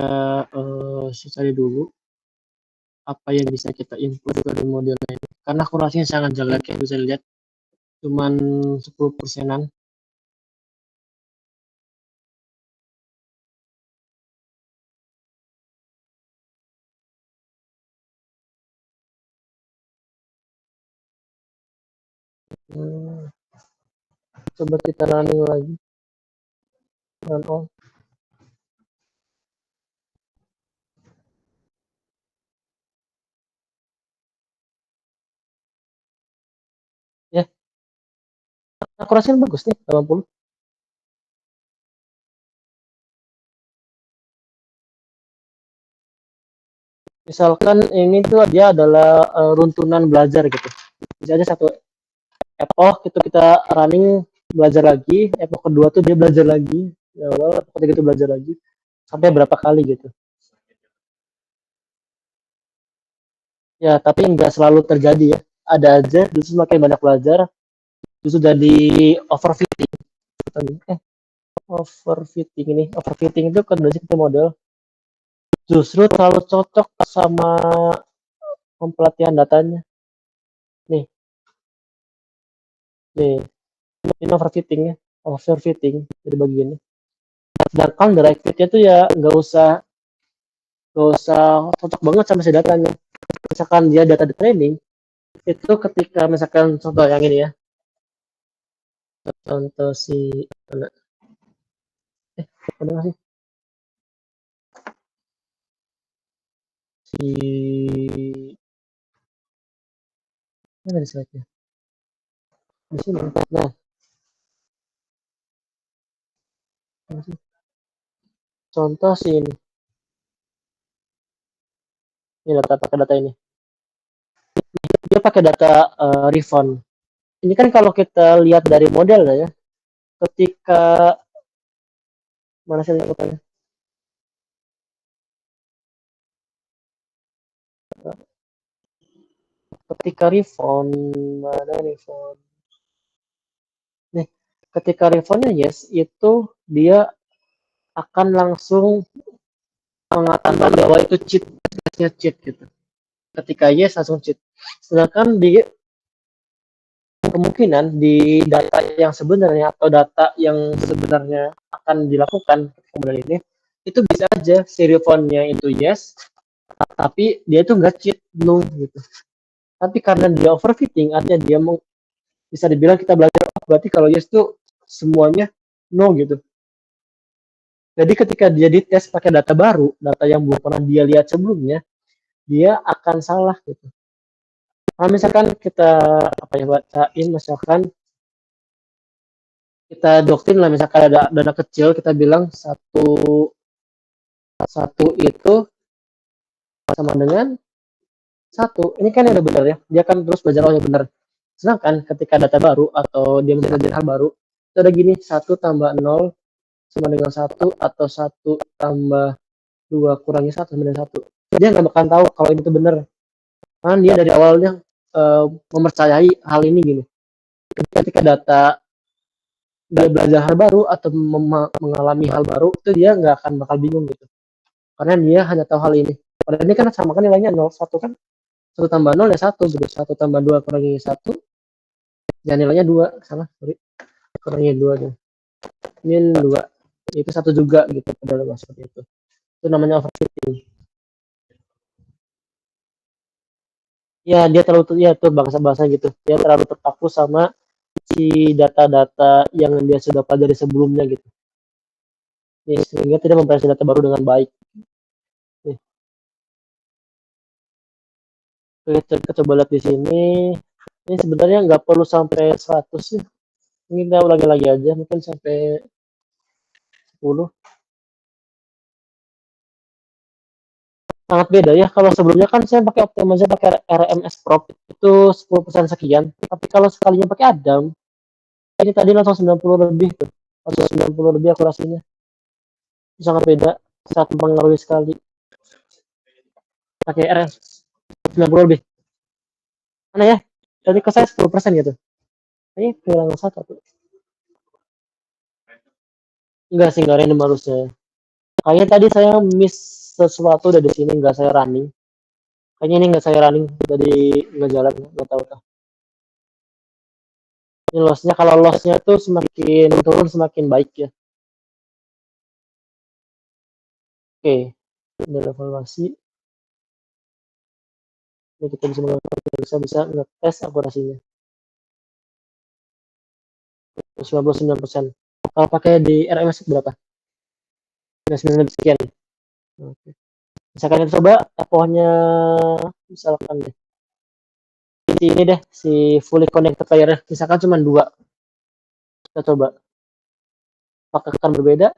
cari dulu apa yang bisa kita improve dari modelnya ini. Karena akurasinya sangat jelek ya, bisa lihat cuman 10%-an. Hmm, coba kita running lagi. Run on. Ya, akurasinya bagus nih, 80. Misalkan ini tuh dia adalah runtunan belajar gitu. Misalnya satu epoch itu kita running belajar lagi, epoch kedua tuh dia belajar lagi, ya awal epoch ketiga itu belajar lagi, sampai berapa kali gitu. Ya, tapi nggak selalu terjadi ya. Ada aja justru semakin banyak belajar, justru jadi overfitting. Overfitting ini, overfitting itu kan dari kita model justru terlalu cocok sama pempelatihan datanya. Nih, nih, ini overfitting ya, overfitting jadi bagiannya. Sedangkan direct fit-nya tuh ya nggak usah cocok banget sama si datanya. Misalkan dia data di training, itu ketika misalkan contoh yang ini ya, contoh si mana, ada nggak sih si mana di slide-nya? Di sini. Nah, contoh si ini data pakai data ini. Dia pakai data refund. Ini kan kalau kita lihat dari model ya, ketika mana sih lakukannya? Ketika refund, mana refund? Nih, ketika refundnya yes, itu dia akan langsung mengatakan bahwa itu cheat gitu. Ketika yes langsung cheat. Sedangkan di kemungkinan di data yang sebenarnya atau data yang sebenarnya akan dilakukan kemudian ini itu bisa aja si refundnya itu yes, tapi dia itu nggak cheat no gitu. Tapi karena dia overfitting, artinya dia bisa dibilang kita belajar berarti kalau yes itu semuanya no gitu. Jadi ketika dia dites pakai data baru, data yang belum pernah dia lihat sebelumnya, dia akan salah gitu. Nah, misalkan kita apa ya bacain, misalkan kita doktrin lah, misalkan ada dana kecil, kita bilang satu satu itu sama dengan satu. Ini kan yang udah benar ya, dia kan terus belajar yang benar. Sedangkan ketika data baru atau dia belajar hal baru, itu ada gini, 1 tambah 0 sama dengan 1 atau 1 tambah 2 kurangi 1 sama dengan 1. Dia nggak bakal tahu kalau ini tuh benar. Kan dia dari awalnya mempercayai hal ini gini. Ketika data dia belajar hal baru atau mengalami hal baru, itu dia nggak akan bakal bingung gitu. Karena dia hanya tahu hal ini. Padahal ini kan sama kan nilainya 0, 1 kan. 1 tambah 0 ya 1 gitu. 1 tambah 2 kurangi 1 ya nilainya 2. Salah, sorry. Kurangi 2 nih. Min 2. Itu 1 juga gitu. Padahal seperti itu. Itu namanya overfitting. Ya dia terlalu ya tuh bahasa-bahasa gitu. Dia terlalu terpaku sama si data-data yang dia sudah pelajari sebelumnya gitu. Ya, sehingga tidak mempelajari data baru dengan baik. Nih, kita coba lihat di sini. Ini sebenarnya nggak perlu sampai 100 sih. Ini kita ulangi lagi aja, mungkin sampai 10. Sangat beda ya. Kalau sebelumnya kan saya pakai optimizer pakai RMS Prop itu 10% sekian. Tapi kalau sekalinya pakai Adam, ini tadi langsung 90 lebih tuh. Langsung 90 lebih akurasinya. Itu sangat beda. Sangat mempengaruhi sekali. Pakai RMS 90 lebih. Mana ya? Tadi ke saya 10% gitu. Ini kehilangan satu. Enggak sih, enggak random harusnya. Kayaknya tadi saya miss sesuatu dari sini, enggak saya running. Kayaknya ini enggak saya running, jadi enggak jalan, enggak tahu tuh. Ini lossnya, kalau lossnya tuh semakin turun semakin baik ya. Oke, udah evaluasi. Ini kita bisa ngetes akurasinya. 99%. Kalau pakai di RMS berapa? 99 sekian. Oke. Misalkan kita coba tapohnya, misalkan deh ini deh si fully connected player, misalkan cuma 2. Kita coba apakah akan berbeda?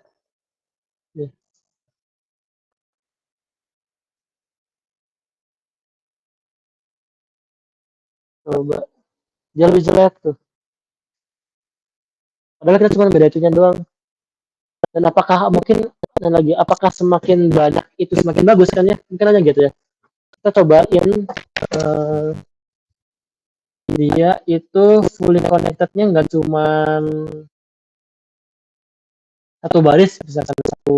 Nih, coba dia lebih jelek tuh. Padahal kita cuma beda itunya doang. Dan apakah mungkin, dan lagi apakah semakin banyak itu semakin bagus kan ya? Mungkin aja gitu ya. Kita cobain dia itu fully connected-nya nggak cuman satu baris, misalkan satu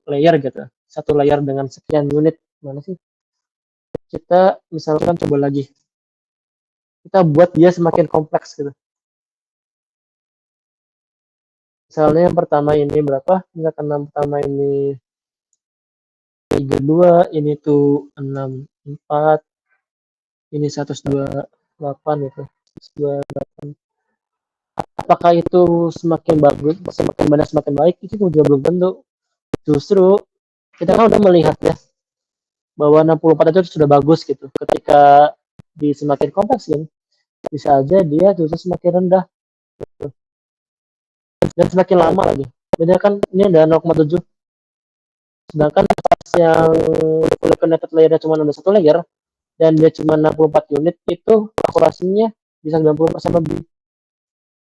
layer gitu. Satu layer dengan sekian unit. Mana sih? Kita misalkan coba lagi. Kita buat dia semakin kompleks gitu. Misalnya yang pertama ini berapa? Misalkan yang pertama ini 32, ini tuh 64, ini 128 gitu. 128. Apakah itu semakin bagus, semakin banyak semakin baik? Itu juga belum tentu. Justru kita kan udah melihat ya bahwa 64 itu sudah bagus gitu. Ketika di semakin kompleks kan, bisa aja dia justru semakin rendah gitu. Dan semakin lama lagi. Jadi kan ini ada 0,7. Sedangkan pas yang full connected layernya cuma ada satu layer dan dia cuma 64 unit, itu akurasinya bisa 90% lebih.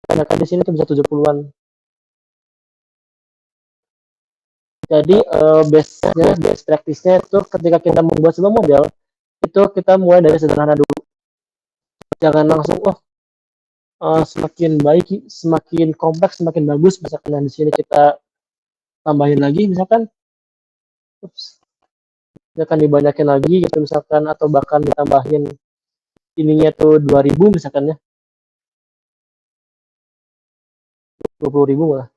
Sedangkan di sini tuh bisa 70-an. Jadi best practice-nya itu ketika kita membuat sebuah model, itu kita mulai dari sederhana dulu. Jangan langsung semakin baik, semakin kompleks, semakin bagus. Misalkan di sini kita tambahin lagi, misalkan dibanyakin lagi gitu misalkan, atau bahkan ditambahin ininya tuh 2000 misalkan ya, 20.000 malah,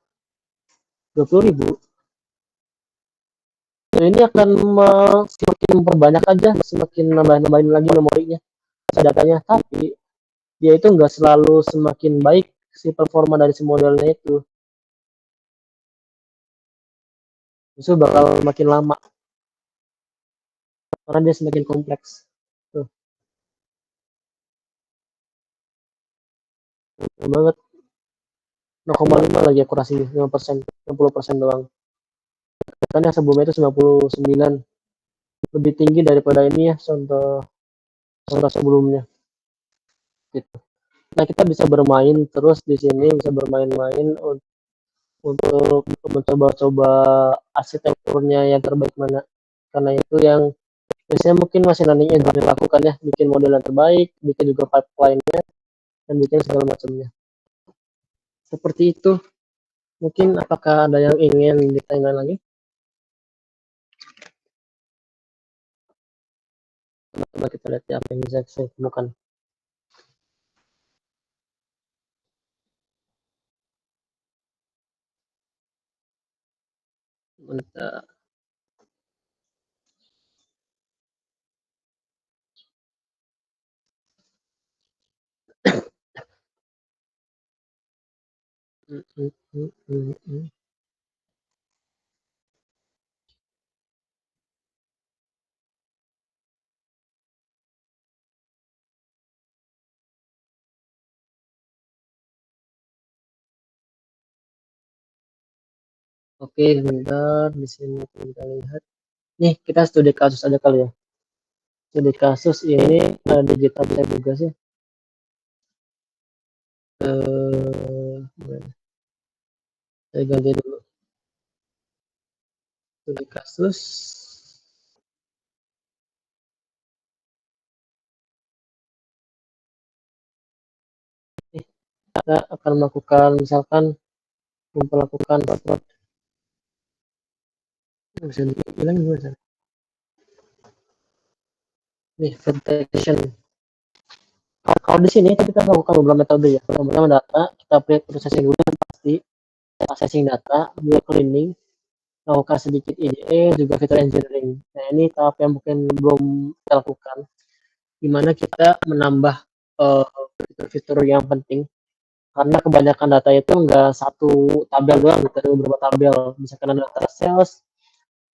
20.000. Nah, ini akan semakin memperbanyak aja, semakin nambahin lagi memorinya, datanya. Tapi dia itu nggak selalu semakin baik si performa dari si modelnya itu, justru bakal makin lama karena dia semakin kompleks. Tuh, banget. 0,5 lagi akurasi 5%, 60% doang. Kan yang sebelumnya itu 99, lebih tinggi daripada ini ya, contoh sebelumnya gitu. Nah, kita bisa bermain terus di sini, bisa bermain-main untuk mencoba-coba arsitekturnya yang terbaik mana. Karena itu yang biasanya mungkin masih learning engineer lakukan ya, bikin model yang terbaik, bikin juga pipeline-nya, dan bikin segala macamnya. Seperti itu. Mungkin apakah ada yang ingin ditanyakan lagi? Coba kita lihat ya apa yang bisa saya temukan. Bentar. Oke, bentar di sini kita lihat. Nih, kita studi kasus aja kali ya. Studi kasus ini digital bisa juga sih. Saya ganti dulu. Studi kasus. Kita akan melakukan, misalkan memperlakukan password. Bisa dibilang gimana? Nih, verification. Kalau di sini kita melakukan beberapa metode ya. Pertama data, kita processing dulu yang pasti, processing data, dua cleaning, lakukan sedikit IDE, juga fitur engineering. Nah, ini tahap yang mungkin belum kita lakukan, dimana kita menambah fitur-fitur yang penting karena kebanyakan data itu enggak satu tabel doang gitu, ada beberapa tabel. Misalkan ada data sales,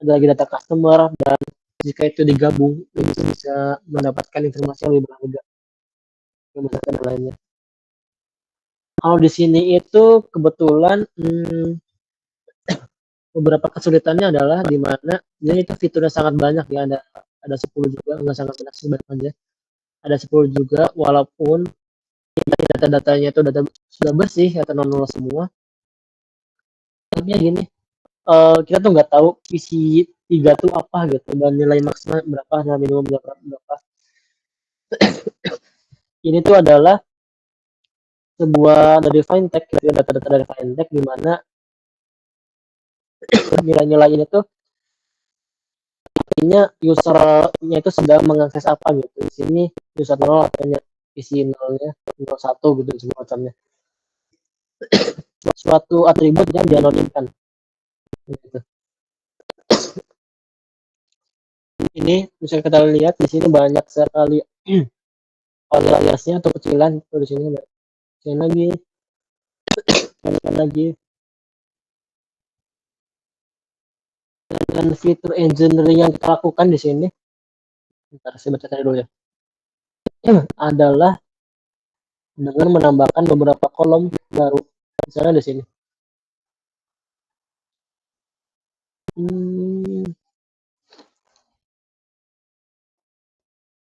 ada lagi data customer, dan jika itu digabung itu bisa mendapatkan informasi yang lebih berharga dibandingkan yang lainnya. Kalau di sini itu kebetulan beberapa kesulitannya adalah di mana jadi itu fiturnya sangat banyak ya, ada 10 juga, enggak sangat banyak sih, banyak aja. Ada 10 juga walaupun data-datanya itu data sudah bersih atau non semua. Tapi ya gini, kita tuh nggak tahu isi 3 tuh apa gitu, dan nilai maksimal berapa, nilai minimum berapa. Ini tuh adalah sebuah dari fintech gitu ya, data-data dari fintech di mana nilai-nilai ini tuh artinya usernya itu sedang mengakses apa gitu. Di sini user 0 artinya isi 0-nya 01 gitu semacamnya. Suatu atribut yang dianonimkan gitu. Ini bisa kita lihat di sini banyak sekali aliasnya atau kecilan tuh di sini ada. Sini lagi dan fitur engineering yang kita lakukan di sini. Bentar, saya baca tadi dulu ya. Adalah dengan menambahkan beberapa kolom baru. Misalnya di sini.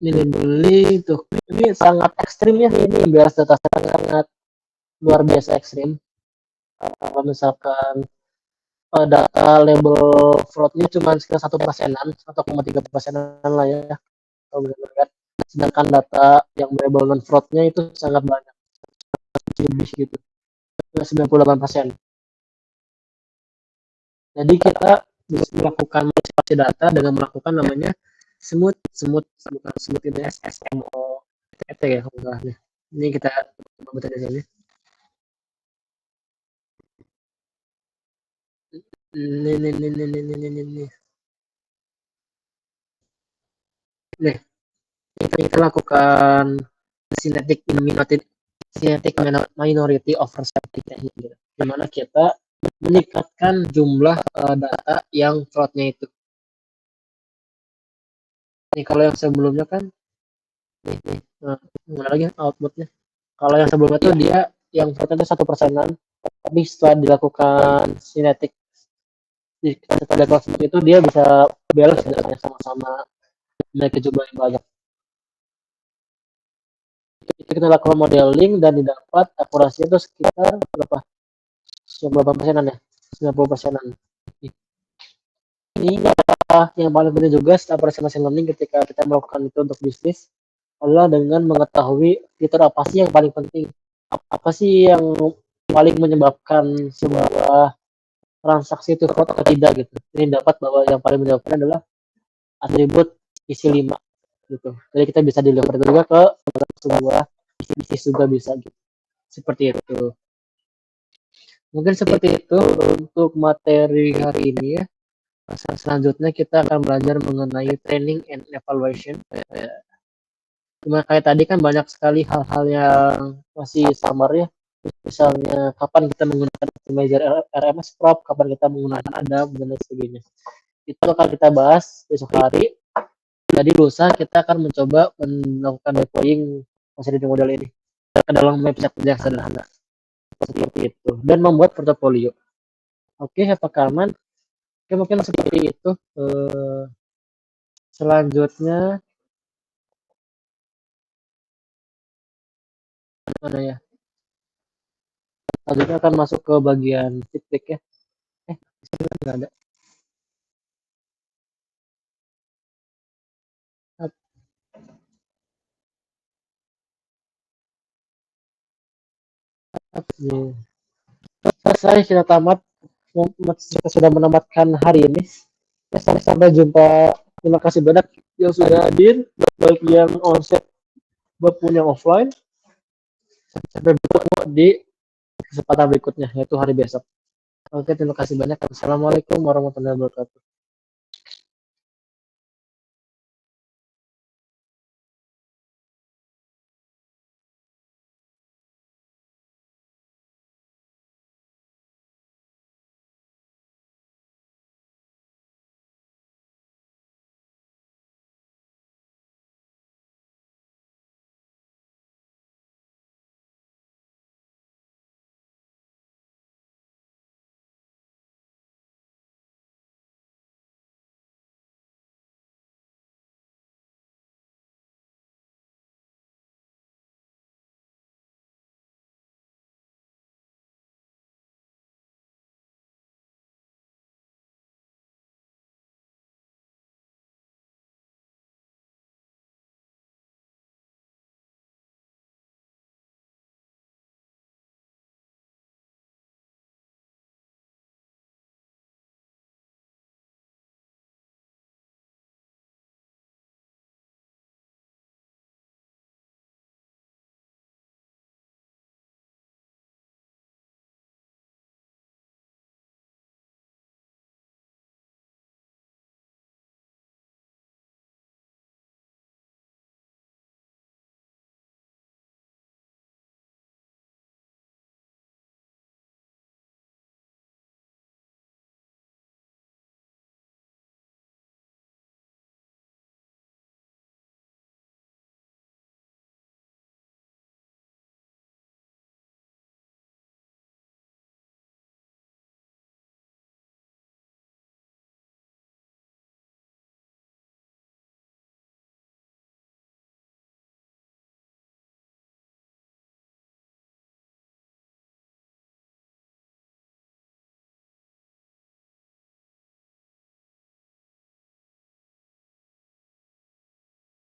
Ini beli tuh. Ini sangat ekstrim ya, ini biar data sangat luar biasa ekstrim. Kalau misalkan data label fraudnya cuma sekitar 1%-an, 1,3%-an lah ya, kalau bisa lihat. Sedangkan data yang label non fraudnya itu sangat banyak, lebih gitu, 98%. Jadi kita bisa melakukan manipulasi data dengan melakukan namanya smooth bukan smooth ini SMOT ya kalau nggak. Ini kita coba baca di sini. Nih. Nih, kita lakukan synthetic minority oversight technique gitu. Dimana kita meningkatkan jumlah data yang fraudnya itu. Ini kalau yang sebelumnya kan mana lagi outputnya. Kalau yang sebelumnya tuh dia yang fraudnya itu 1%-an, tapi setelah dilakukan synthetic setelah seperti itu dia bisa balance datanya sama-sama memiliki jumlah yang banyak. Itu kita lakukan modeling dan didapat akurasinya itu sekitar berapa? 98%-an ya, 90%-an. Ini yang paling penting juga setelah proses machine learning ketika kita melakukan itu untuk bisnis adalah dengan mengetahui fitur apa sih yang paling penting, apa sih yang paling menyebabkan sebuah transaksi itu fraud atau tidak gitu. Ini dapat bahwa yang paling menyebabkan adalah atribut isi 5 gitu. Jadi kita bisa deliver itu juga ke sebuah bisnis juga bisa gitu. Seperti itu. Mungkin seperti itu untuk materi hari ini ya. Selanjutnya kita akan belajar mengenai training and evaluation. Cuma kayak tadi kan banyak sekali hal-hal yang masih samar ya. Misalnya kapan kita menggunakan optimizer RMS prop, kapan kita menggunakan ADAM dan lain sebagainya. Itu akan kita bahas besok hari. Jadi lusa kita akan mencoba melakukan deploying machine learning model ini ke dalam website yang sederhana seperti itu dan membuat portofolio. Oke, apakah aman? Oke, mungkin seperti itu. Selanjutnya mana ya? Selanjutnya akan masuk ke bagian feedback ya. Nggak ada. Selesai, kita tamat. Kita sudah menamatkan hari ini. Sampai jumpa. Terima kasih banyak yang sudah hadir, baik yang onsite maupun yang offline. Sampai bertemu di kesempatan berikutnya, yaitu hari besok. Oke, terima kasih banyak. Assalamualaikum warahmatullahi wabarakatuh.